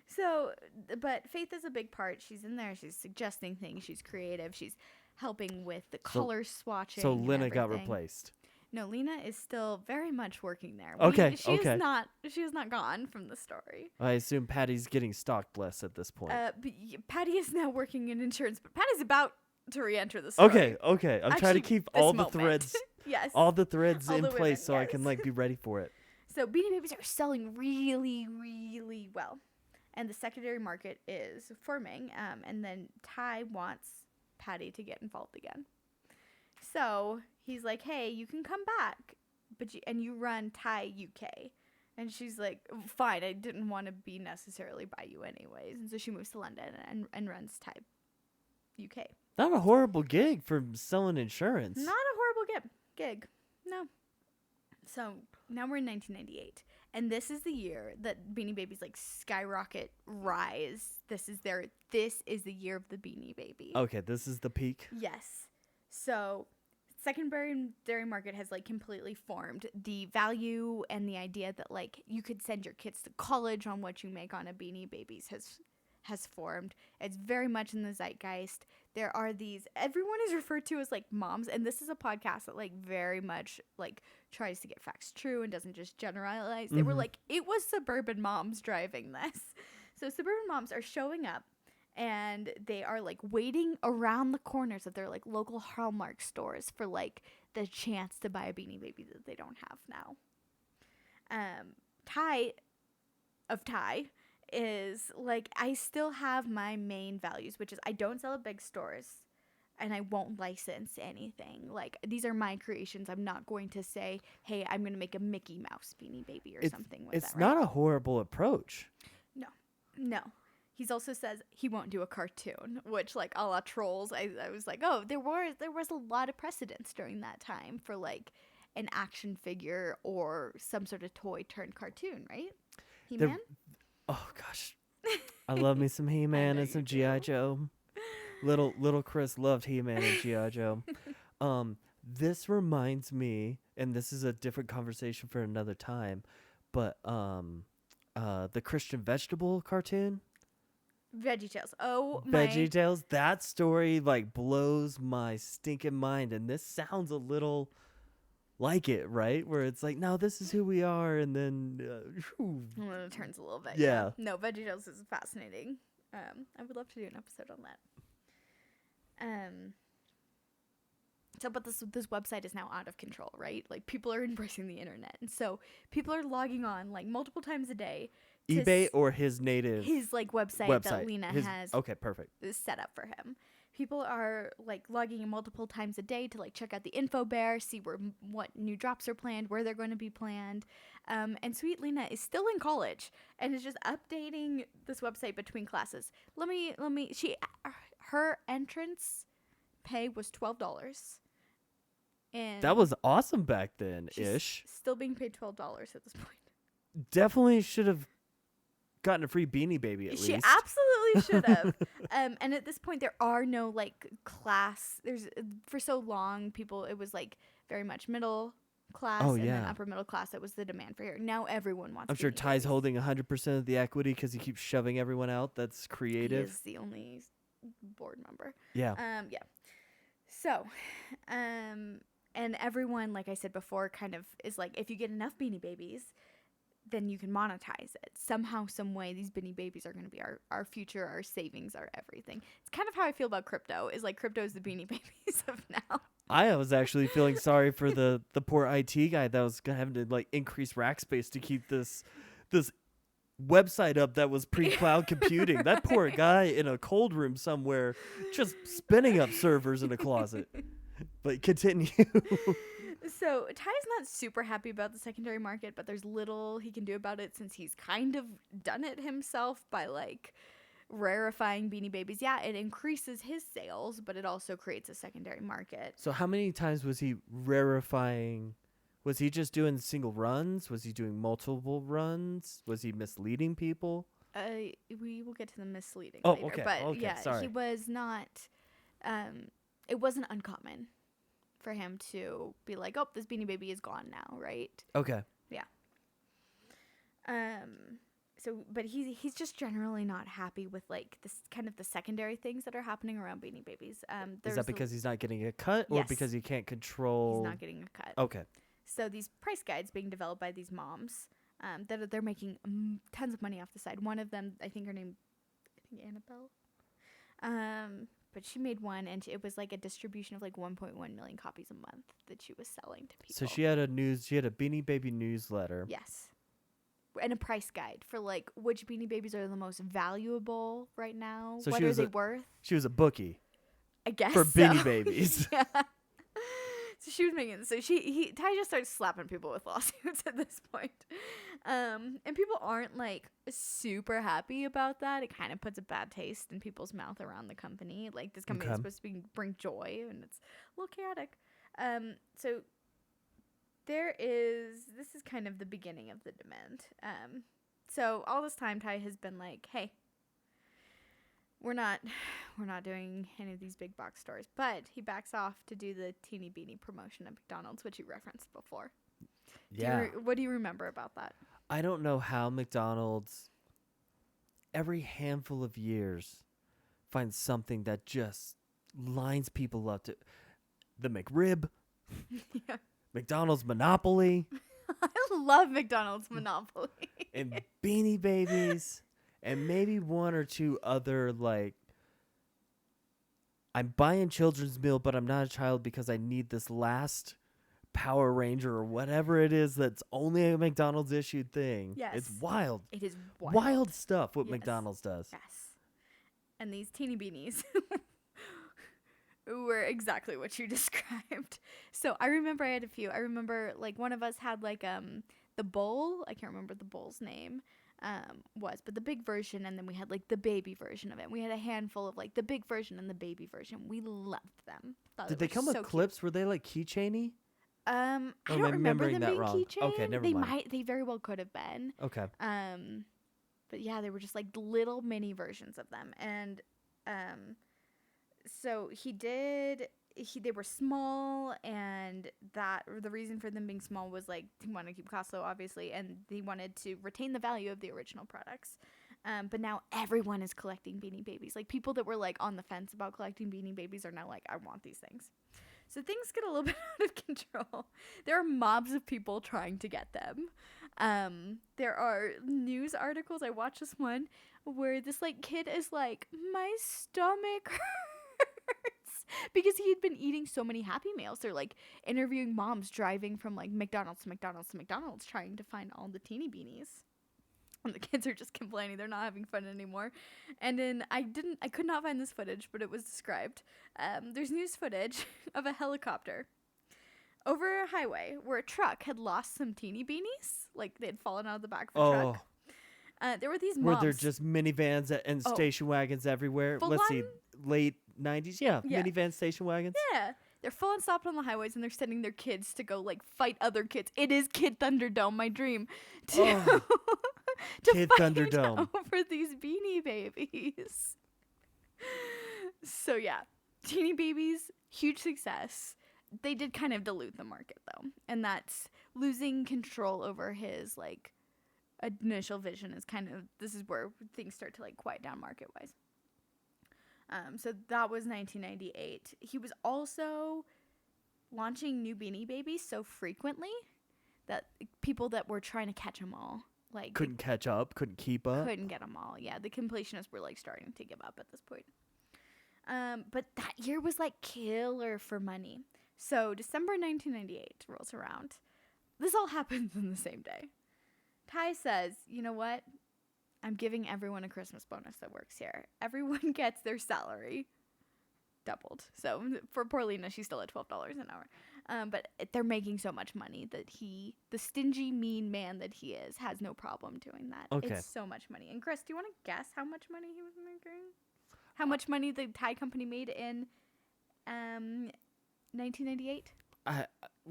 So, but Faith is a big part. She's in there. She's suggesting things. She's creative. She's helping with the color swatching. So and Lena got everything. replaced. No, Lena is still very much working there. Okay, She okay. is not gone from the story. I assume Patty's getting stalked less at this point. Patty is now working in insurance, but Patty's about to re-enter the story. Okay. I'm trying to Actually, keep this all the moment. threads Yes. all the threads All in the place women, so I can yes. like be ready for it. So Beanie Babies are selling really, really well. And the secondary market is forming. And then Ty wants Patty to get involved again. So he's like, hey, you can come back. And you run Ty UK. And she's like, fine, I didn't want to be necessarily by you anyways. And so she moves to London and runs Type UK. Not a horrible gig for selling insurance. Not a horrible gig. No. So now we're in 1998. And this is the year that Beanie Babies like skyrocket rise. This is the year of the Beanie Baby. Okay, this is the peak. Yes. So secondary market has like completely formed. The value and the idea that like you could send your kids to college on what you make on a Beanie Babies has formed. It's very much in the zeitgeist. There are everyone is referred to as like moms, and this is a podcast that like very much like tries to get facts true and doesn't just generalize. They were like, it was suburban moms driving this. So suburban moms are showing up and they are like waiting around the corners of their like local Hallmark stores for like the chance to buy a Beanie Baby that they don't have now. Ty is like, I still have my main values, which is I don't sell at big stores and I won't license anything. Like, these are my creations. I'm not going to say, hey, I'm going to make a Mickey Mouse Beanie Baby or something with that. It's not a horrible approach. No. He's also says he won't do a cartoon, which like a la Trolls, I was like, oh, there was a lot of precedence during that time for like an action figure or some sort of toy turned cartoon, right? He-Man? Oh gosh, I love me some He-Man and some G.I. Joe. Little Chris loved He-Man and G.I. Joe. This reminds me, and this is a different conversation for another time, but the Christian Vegetable cartoon, VeggieTales. Oh my! VeggieTales. That story like blows my stinking mind, and this sounds a little like it, right? Where it's like, no, this is who we are, and then it turns a little bit. Yeah. No, VeggieTales is fascinating. I would love to do an episode on that. So, but this website is now out of control, right? Like, people are embracing the internet, and so people are logging on like multiple times a day. eBay or his native like website that Lena has. Okay, perfect. Is set up for him. People are like logging in multiple times a day to like check out the info bear, see what new drops are planned, where they're going to be planned. And Sweet Lena is still in college and is just updating this website between classes. Her entrance pay was $12. And that was awesome back then, ish. Still being paid $12 at this point. Definitely should have gotten a free Beanie Baby at least. She absolutely should have. And at this point, there are no like class. For so long, it was like very much middle class and then upper middle class. That was the demand for here. Now everyone wants. I'm sure Ty's holding 100% of the equity because he keeps shoving everyone out. That's creative. He is the only board member. Yeah. Yeah. So, and everyone, like I said before, kind of is like, if you get enough Beanie Babies, then you can monetize it. Somehow, some way, these Beanie Babies are going to be our future, our savings, our everything. It's kind of how I feel about crypto, is like crypto is the Beanie Babies of now. I was actually feeling sorry for the poor IT guy that was having to like increase rack space to keep this website up that was pre-cloud computing. Right. That poor guy in a cold room somewhere just spinning up servers in a closet. But continue. So Ty's not super happy about the secondary market, but there's little he can do about it since he's kind of done it himself by like rarefying Beanie Babies. Yeah, it increases his sales, but it also creates a secondary market. So how many times was he rarefying? Was he just doing single runs? Was he doing multiple runs? Was he misleading people? We will get to the misleading later. Okay. But okay, yeah, sorry. He was not it wasn't uncommon for him to be like, oh, this Beanie Baby is gone now, right? Okay. Yeah. So, but he's just generally not happy with like this kind of the secondary things that are happening around Beanie Babies. Is that because he's not getting a cut, or because he can't control? He's not getting a cut. Okay. So these price guides being developed by these moms, that they're making tons of money off the side. One of them, I think Annabelle. But she made one, and it was like a distribution of like 1.1 million copies a month that she was selling to people. So she had a Beanie Baby newsletter. Yes. And a price guide for like which Beanie Babies are the most valuable right now. So what are they worth? She was a bookie. I guess for Beanie Babies. Yeah. So she was making, so Ty just starts slapping people with lawsuits at this point. And people aren't like super happy about that. It kind of puts a bad taste in people's mouth around the company. Like, this company is Okay. supposed to bring joy, and it's a little chaotic. So this is kind of the beginning of the demand. So all this time, Ty has been like, hey, we're not doing any of these big box stores, but he backs off to do the Teeny Beanie promotion at McDonald's, which you referenced before. Yeah. What do you remember about that? I don't know how McDonald's every handful of years finds something that just lines people up to the McRib, Yeah. McDonald's Monopoly, I love McDonald's Monopoly. and Beanie Babies, and maybe one or two other, like, I'm buying children's meal, but I'm not a child because I need this last Power Ranger or whatever it is that's only a McDonald's issued thing. Yes. It's wild. It is Wild stuff what Yes. McDonald's does. Yes. And these Teeny Beanies were exactly what you described. So I remember I had a few. I remember, like, one of us had, like, the bowl. I can't remember the bowl's name. But the big version, and then we had, like, the baby version of it. We had a handful of, like, the big version and the baby version. We loved them. Did they come with clips? Were they like keychainy? I am I don't remember remembering them that being wrong? keychain. Okay, never mind. They very well could have been. Okay. But yeah, they were just like little mini versions of them, and so they were small, and that the reason for them being small was like he wanted to keep costs low, obviously, and they wanted to retain the value of the original products. But now everyone is collecting Beanie Babies. Like, people that were like on the fence about collecting Beanie Babies are now like, I want these things. So things get a little bit out of control. There are mobs of people trying to get them. There are news articles. I watched this one where this like kid is like, my stomach hurts, because he had been eating so many Happy Meals. They're like interviewing moms driving from like McDonald's to McDonald's to McDonald's trying to find all the Teeny Beanies. And the kids are just complaining they're not having fun anymore. And then I could not find this footage, but it was described. There's news footage of a helicopter over a highway where a truck had lost some Teeny Beanies. Like, they had fallen out of the back of a truck. There were these moms. Were there just minivans and station wagons everywhere? Let's see, late 90s? Yeah, minivan station wagons. Yeah. They're full and stopped on the highways, and they're sending their kids to go, like, fight other kids. It is Kid Thunderdome, my dream. To Kid fight Thunderdome over these Beanie Babies. So, yeah. Teeny Babies, huge success. They did kind of dilute the market, though. And that's losing control over his, like, initial vision is kind of, this is where things start to, like, quiet down market-wise. So that was 1998. He was also launching new Beanie Babies so frequently that people that were trying to catch them all, like, couldn't catch up, couldn't keep up. Couldn't get them all. Yeah, the completionists were like starting to give up at this point. But that year was like killer for money. So December 1998 rolls around. This all happens in the same day. Ty says, you know what? I'm giving everyone a Christmas bonus that works here. Everyone gets their salary doubled. So for poor Lena, she's still at $12 an hour. But they're making so much money that the stingy, mean man that he is, has no problem doing that. Okay. It's so much money. And Chris, do you want to guess how much money he was making? How much money the Thai company made in 1998?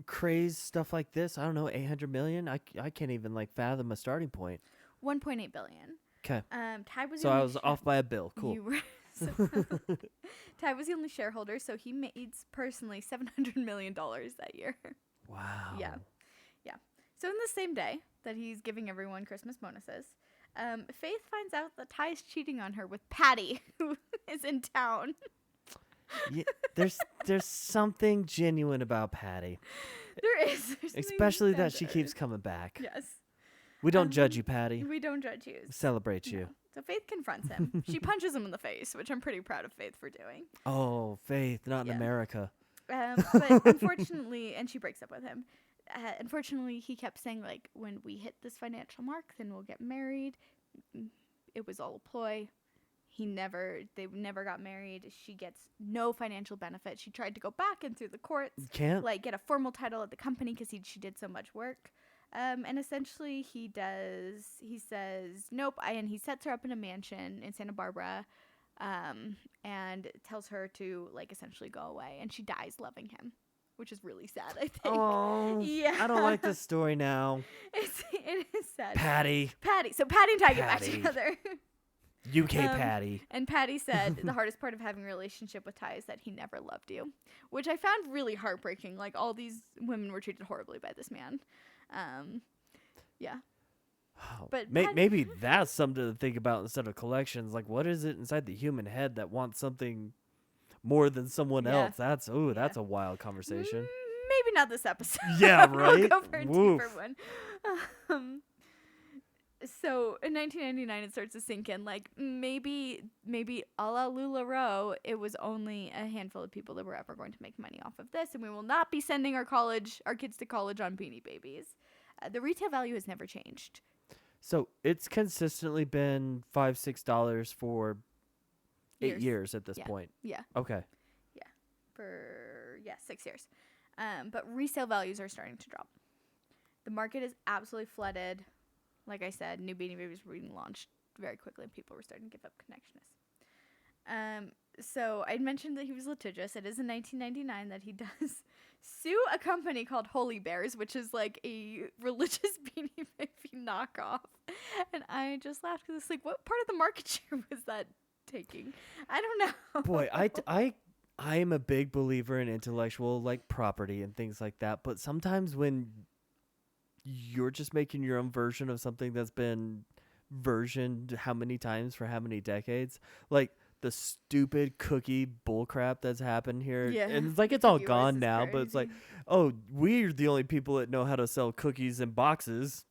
Craze stuff like this. I don't know, 800 million. I can't even like fathom a starting point. 1.8 billion. Okay. Ty was so I was off by a bill. Cool. You were. Ty was the only shareholder, so he made personally $700 million that year. Wow. Yeah. So in the same day that he's giving everyone Christmas bonuses, Faith finds out that Ty is cheating on her with Patty, who is in town. Yeah, there's something genuine about Patty. There is. Especially that she keeps coming back. Yes. We don't judge you, Patty. We don't judge you. We celebrate you. No. So Faith confronts him. She punches him in the face, which I'm pretty proud of Faith for doing. Oh, Faith, not in America. But unfortunately, and she breaks up with him. Unfortunately, he kept saying, like, when we hit this financial mark, then we'll get married. It was all a ploy. They never got married. She gets no financial benefit. She tried to go back and through the courts, Can't. like get a formal title at the company because she did so much work. And essentially he says nope. And he sets her up in a mansion in Santa Barbara, and tells her to like essentially go away, and she dies loving him, which is really sad, I think. Oh, yeah. I don't like this story now. It is sad. Patty. So Patty and Ty get back Patty. together. UK Patty. And Patty said the hardest part of having a relationship with Ty is that he never loved you, which I found really heartbreaking. Like, all these women were treated horribly by this man. Yeah. Oh, But maybe that's something to think about instead of collections. Like, what is it inside the human head that wants something more than someone Yeah. else? That's a wild conversation. Maybe not this episode. Yeah, right? We'll go for a Woof. deeper one. So in 1999, it starts to sink in. Like, maybe a la LuLaRoe, it was only a handful of people that were ever going to make money off of this, and we will not be sending our kids to college on Beanie Babies. The retail value has never changed. So it's consistently been $5-6 for 8 years at this Yeah. point. Yeah. Okay. For 6 years. But resale values are starting to drop. The market is absolutely flooded. Like I said, new Beanie Babies were being launched very quickly, and people were starting to give up Connectionist. So I mentioned that he was litigious. It is in 1999 that he does sue a company called Holy Bears, which is like a religious Beanie Baby knockoff. And I just laughed because it's like, what part of the market share was that taking? I don't know. Boy, I am a big believer in intellectual like property and things like that, but sometimes when you're just making your own version of something that's been versioned how many times for how many decades, like the stupid cookie bullcrap that's happened here. Yeah. And it's like it's all Cookie Wars gone is now, but it's like, crazy. oh, we're the only people that know how to sell cookies in boxes,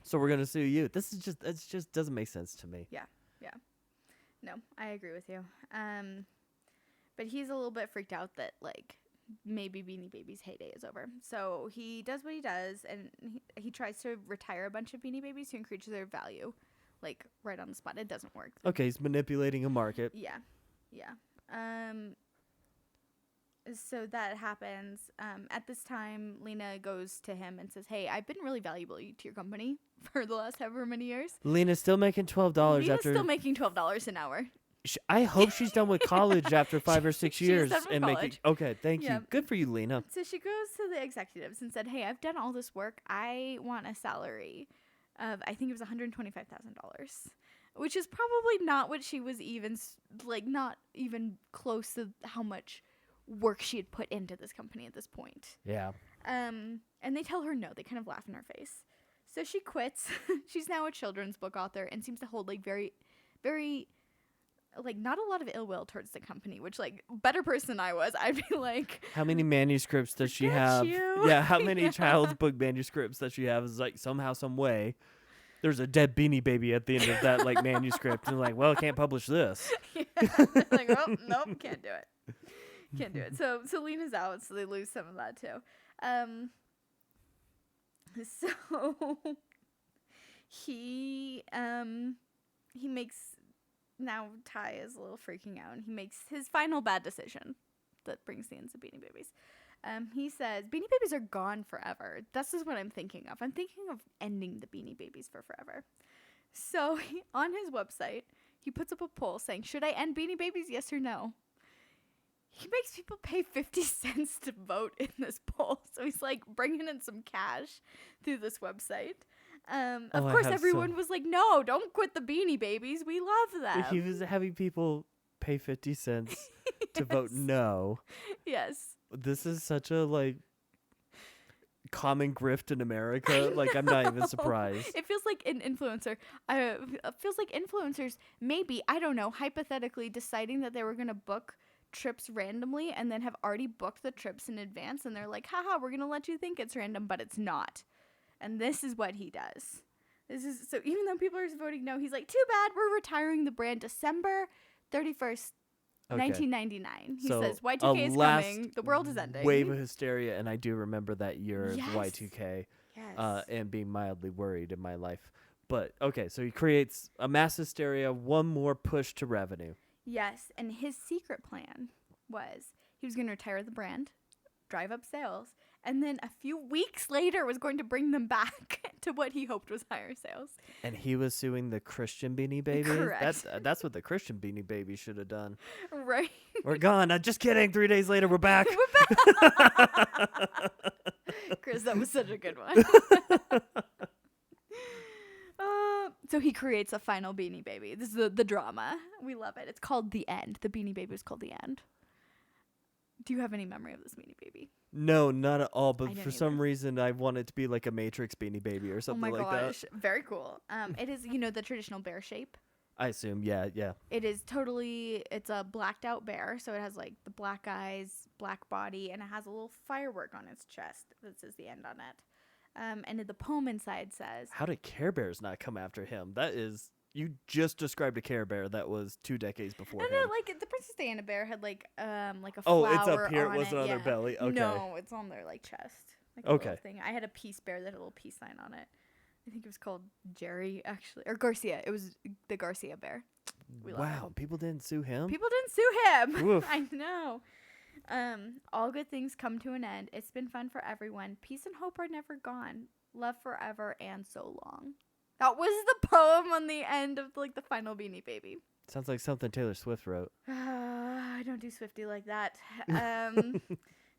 so we're gonna sue you. It just doesn't make sense to me. No, I agree with you. But he's a little bit freaked out that like maybe Beanie Babies' heyday is over. So he does what he does, and he tries to retire a bunch of Beanie Babies to increase their value, like right on the spot. It doesn't work. Okay, he's manipulating a market. Yeah. So that happens. At this time, Lena goes to him and says, "Hey, I've been really valuable to your company for the last however many years." Lena's still making $12 Lena's after. still making $12 an hour. I hope she's done with college after 5 or 6 She's years done with and making. college. Okay, thank Yeah. you. Good for you, Lena. So she goes to the executives and said, "Hey, I've done all this work. I want a salary of, I think it was $125,000, which is probably not what she was even not even close to how much work she had put into this company at this point." Yeah. And they tell her no. They kind of laugh in her face. So she quits. She's now a children's book author and seems to hold like very, very, like not a lot of ill will towards the company, which like better person than I was, I'd be like, How many manuscripts does she Forget have? you. Yeah, how many Yeah. child's book manuscripts does she have? Is like somehow, some way, there's a dead Beanie Baby at the end of that like manuscript, and like, well, can't publish this. yeah. They're like, oh, nope, can't do it. Can't do it. So Lena's out, so they lose some of that too. So he makes, now Ty is a little freaking out, and he makes his final bad decision that brings the ends of Beanie Babies. He says, Beanie Babies are gone forever. This is what I'm thinking of. I'm thinking of ending the Beanie Babies for forever. So on his website, he puts up a poll saying, should I end Beanie Babies, yes or no? He makes people pay 50 cents to vote in this poll. So he's like bringing in some cash through this website. Of course, everyone was like, no, don't quit the Beanie Babies. We love them. He was having people pay 50 cents to vote no. Yes. This is such a like common grift in America. Like, I'm not even surprised. It feels like an influencer. It feels like influencers maybe, I don't know, hypothetically deciding that they were going to book trips randomly and then have already booked the trips in advance, and they're like, haha, we're going to let you think it's random, but it's not. And this is what he does. So even though people are voting no, he's like, too bad, we're retiring the brand December 31st, 1999. He says, Y2K is coming. The world is ending. Wave of hysteria, and I do remember that year Yes. of Y2K Yes. and being mildly worried in my life. But okay, so he creates a mass hysteria, one more push to revenue. Yes, and his secret plan was he was going to retire the brand, drive up sales, and then a few weeks later was going to bring them back to what he hoped was higher sales. And he was suing the Christian Beanie Babies. Correct. That's what the Christian Beanie Babies should have done. Right. We're gone. Just kidding. 3 days later, we're back. Chris, that was such a good one. So he creates a final Beanie Baby. This is the drama. We love it. It's called The End. The Beanie Baby is called The End. Do you have any memory of this Beanie Baby? No, not at all. I But didn't for some either. reason, I want it to be like a Matrix Beanie Baby or something Oh my like gosh. that. Very cool. It is, the traditional bear shape. I assume. Yeah. It is totally, it's a blacked out bear. So it has like the black eyes, black body, and it has a little firework on its chest that says The End on it. And the poem inside says, How did Care Bears not come after him? That is, you just described a Care Bear that was 2 decades before him. no, like the Princess Diana bear had like a Oh, flower it's up here. on It wasn't on their yeah. belly. Okay. No, it's on their like chest. Like a Okay. little thing. I had a peace bear that had a little peace sign on it. I think it was called Jerry actually, or Garcia. It was the Garcia bear. We love Wow, people didn't sue him. People didn't sue him. Woof. I know. All good things come to an end. It's been fun for everyone. Peace and hope are never gone. Love forever and so long. That was the poem on the end of like the final Beanie Baby. Sounds like something Taylor Swift wrote. I don't do Swifty like that.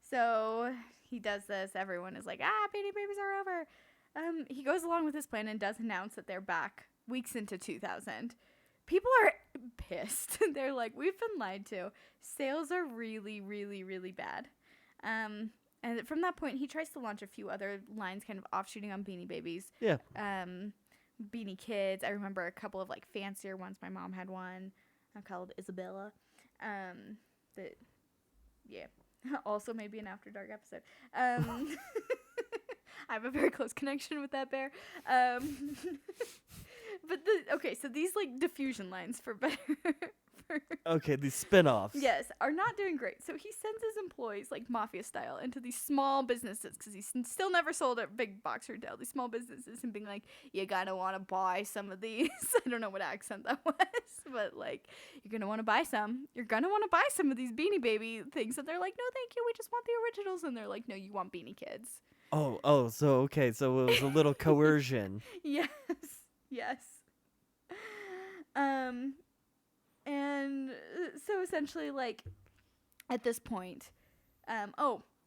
So he does this. Everyone is like, Beanie Babies are over. He goes along with his plan and does announce that they're back weeks into 2000. People are pissed. They're like, we've been lied to. Sales are really, really, really bad. And from that point, he tries to launch a few other lines kind of offshooting on Beanie Babies. Yeah. Beanie Kids. I remember a couple of like fancier ones. My mom had one called Isabella. Yeah. Also maybe an After Dark episode. I have a very close connection with that bear. But so these like diffusion lines for better. Okay, these spin-offs. Yes, are not doing great. So he sends his employees like mafia style into these small businesses because he's still never sold at big box retail. These small businesses and being like, you gotta want to buy some of these. I don't know what accent that was, but like, you're gonna want to buy some. You're gonna want to buy some of these Beanie Baby things. And they're like, no, thank you. We just want the originals. And they're like, no, you want Beanie Kids. Oh, so okay, so it was a little coercion. Yes. And so essentially, like, at this point,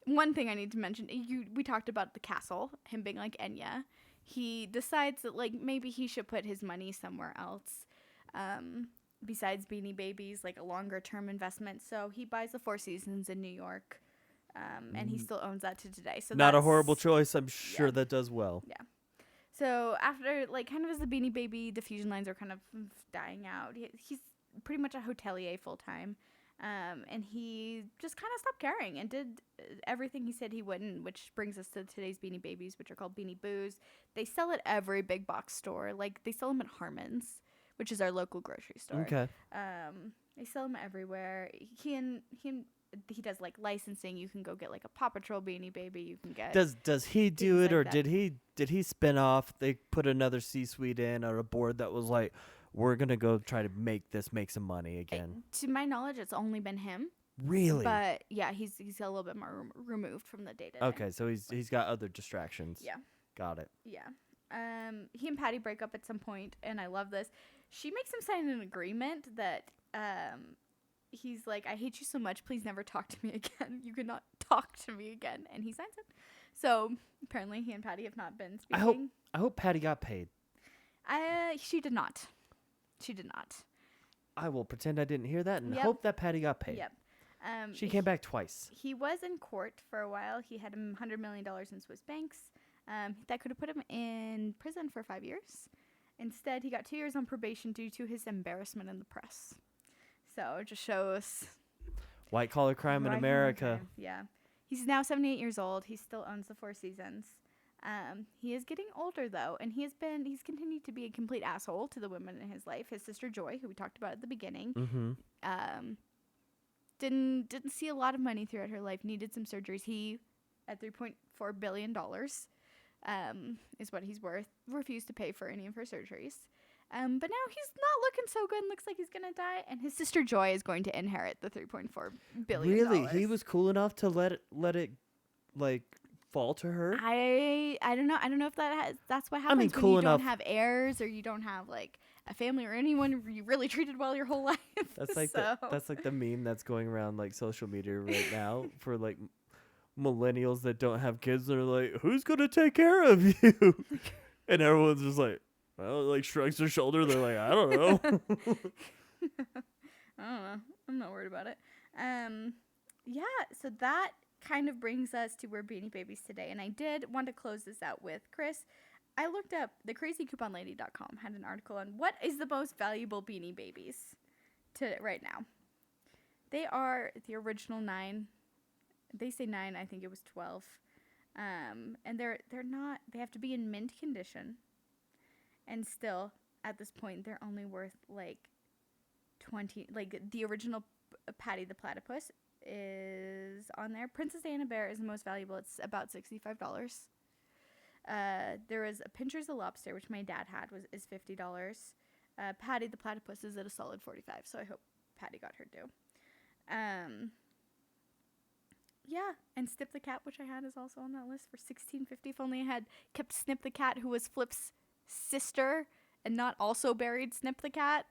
one thing I need to mention, we talked about the castle, him being like Enya. He decides that, like, maybe he should put his money somewhere else, besides Beanie Babies, like a longer term investment. So he buys the Four Seasons in New York, and he still owns that to today. So Not a that's horrible choice. I'm sure that does well. Yeah. So after, like, kind of as the Beanie Baby diffusion lines are kind of dying out, he's pretty much a hotelier full time. And he just kind of stopped caring and did everything he said he wouldn't, which brings us to today's Beanie Babies, which are called Beanie Boos. They sell at every big box store. Like, they sell them at Harmon's, which is our local grocery store. Okay. They sell them everywhere. He does like licensing. You can go get like a Paw Patrol Beanie Baby. You can get. Does he do it, like or that. did he spin off? They put another C-suite in, or a board that was like, we're gonna go try to make some money again. To my knowledge, it's only been him. Really? But yeah, he's a little bit more removed from the data. Okay, so he's got other distractions. Yeah. Got it. Yeah. He and Patty break up at some point, and I love this. She makes him sign an agreement that he's like, I hate you so much. Please never talk to me again. You cannot talk to me again. And he signs it. So apparently he and Patty have not been speaking. I hope Patty got paid. She did not. She did not. I will pretend I didn't hear that and Yep. hope that Patty got paid. Yep. She came back twice. He was in court for a while. He had $100 million in Swiss banks. That could have put him in prison for 5 years. Instead, he got 2 years on probation due to his embarrassment in the press. So it just shows White collar crime in America. Yeah. He's now 78 years old. He still owns the Four Seasons. He is getting older though, and he's continued to be a complete asshole to the women in his life. His sister Joy, who we talked about at the beginning, didn't see a lot of money throughout her life. Needed some surgeries. He, at $3.4 billion, is what he's worth. Refused to pay for any of her surgeries. But now he's not looking so good. Looks like he's gonna die, and his sister Joy is going to inherit the $3.4 billion. Really, he was cool enough to let it like fall to her. I don't know. I don't know if that's what happens when cool you enough. don't have heirs or you don't have like a family or anyone you really treated well your whole life. That's like that's like the meme that's going around like social media right now for like millennials that don't have kids. They're like, who's gonna take care of you? And everyone's just like, well, like shrugs their shoulder. They're like, I don't know. I don't know. I'm not worried about it. Yeah. So that kind of brings us to where Beanie Babies today. And I did want to close this out with Chris. I looked up thecrazycouponlady.com had an article on what is the most valuable Beanie Babies to right now. They are the original 9. They say 9. I think it was 12. And they're not. They have to be in mint condition. And still, at this point, they're only worth like 20. Like the original Patty the Platypus is on there. Princess Anna Bear is the most valuable. It's about $65. There is a Pincher's the Lobster, which my dad had, is $50. Patty the Platypus is at a solid $45. So I hope Patty got her due. Yeah, and Snip the Cat, which I had, is also on that list for $16.50. If only I had kept Snip the Cat, who was Flip's sister, and not also buried Snip the Cat,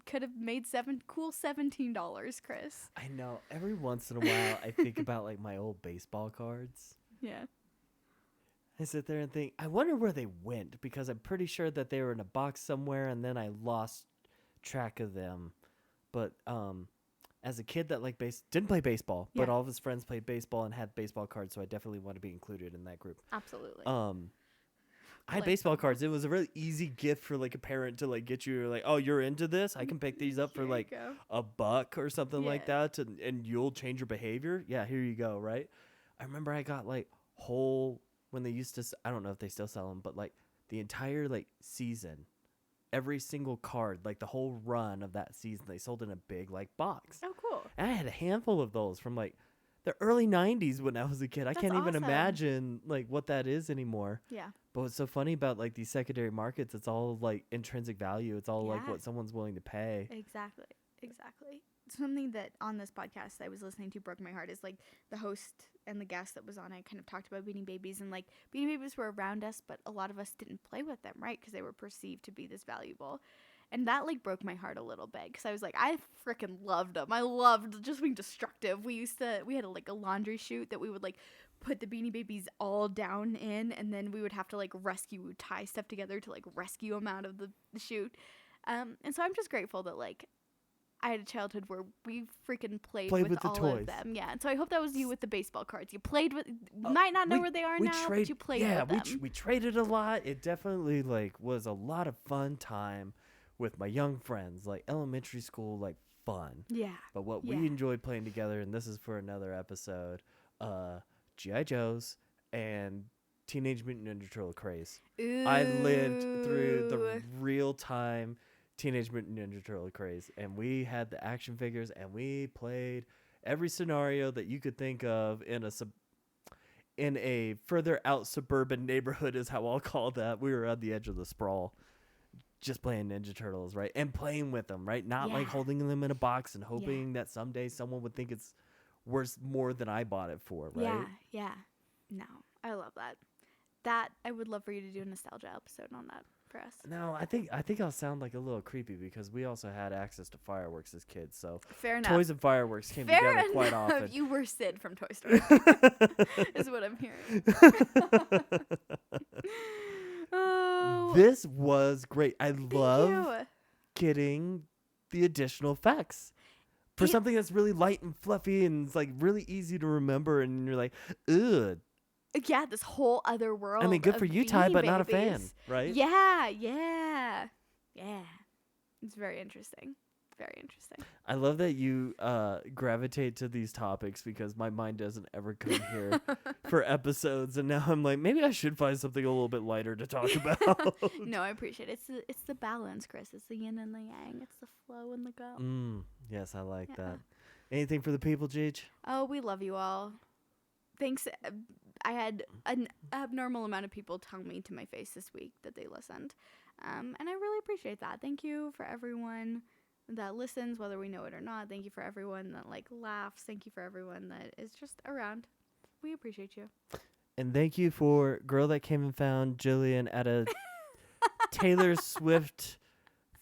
could have made $17, Chris. I know. Every once in a while, I think about like my old baseball cards. Yeah. I sit there and think, I wonder where they went, because I'm pretty sure that they were in a box somewhere, and then I lost track of them. But as a kid that didn't play baseball, but all of his friends played baseball and had baseball cards, so I definitely want to be included in that group. Absolutely. I had baseball cards. It was a really easy gift for like a parent to like get you like, oh, you're into this? I can pick these up for like $1 or something like that, and you'll change your behavior. Yeah, here you go, right? I remember I got like when they used to, I don't know if they still sell them, but like the entire like season, every single card, like the whole run of that season, they sold in a big like box. Oh, cool. And I had a handful of those from like the early 90s when I was a kid. I can't even imagine like what that is anymore. Yeah. But what's so funny about like these secondary markets, it's all like intrinsic value. It's all like what someone's willing to pay. Exactly. Something that on this podcast I was listening to broke my heart is like the host and the guest that was on it kind of talked about Beanie Babies, and like Beanie Babies were around us, but a lot of us didn't play with them, right? Because they were perceived to be this valuable. And that like broke my heart a little bit, because I was like, I freaking loved them. I loved just being destructive. We had a laundry chute that we would like put the Beanie Babies all down in, and then we would have to like tie stuff together to like rescue them out of the chute. And so I'm just grateful that like I had a childhood where we freaking played with all toys. of them. Yeah, and so I hope that was you with the baseball cards. You played with, might not know where they are now, but you played with them. Yeah, we traded a lot. It definitely like was a lot of fun time with my young friends, like elementary school, like fun. Yeah. But what we enjoyed playing together, and this is for another episode, G.I. Joes and Teenage Mutant Ninja Turtle craze. Ooh. I lived through the real time Teenage Mutant Ninja Turtle craze, and we had the action figures, and we played every scenario that you could think of in a further out suburban neighborhood, is how I'll call that. We were on the edge of the sprawl, just playing Ninja Turtles, right? And playing with them, right? Not like holding them in a box and hoping that someday someone would think it's worth more than I bought it for, right? Yeah. No, I love that. That I would love for you to do a nostalgia episode on that for us. No, I think I'll sound like a little creepy, because we also had access to fireworks as kids, so fair enough. Toys and fireworks came together quite often. You were Sid from Toy Story, is what I'm hearing. Oh, this was great. I love getting the additional effects for something that's really light and fluffy and it's like really easy to remember, and you're like, ugh. Yeah, this whole other world. I mean, good for you, Ty, but not a fan, right? Yeah. It's very interesting. I love that you gravitate to these topics, because my mind doesn't ever come here for episodes, and now I'm like, maybe I should find something a little bit lighter to talk about. No, I appreciate it. It's the balance, Chris. It's the yin and the yang. It's the flow and the go. Yes, I like that. Anything for the people, Gigi? Oh, we love you all. Thanks I had an abnormal amount of people tell me to my face this week that they listened. And I really appreciate that. Thank you for everyone that listens, whether we know it or not. Thank you for everyone that like laughs. Thank you for everyone that is just around. We appreciate you. And thank you for girl that came and found Jillian at a Taylor Swift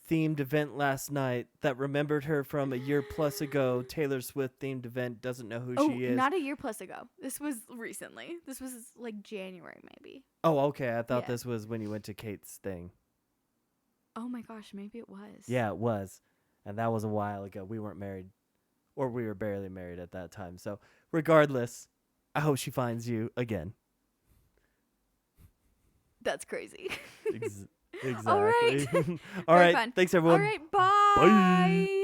themed event last night that remembered her from a year plus ago. Taylor Swift themed event, doesn't know who she is. Not a year plus ago. This was recently. This was like January maybe. Oh, okay. I thought Yeah. this was when you went to Kate's thing. Oh my gosh, maybe it was. Yeah, it was. And that was a while ago. We weren't married, or we were barely married at that time. So regardless, I hope she finds you again. That's crazy. Exactly. All right. All Very right. fun. Thanks, everyone. All right, bye. Bye.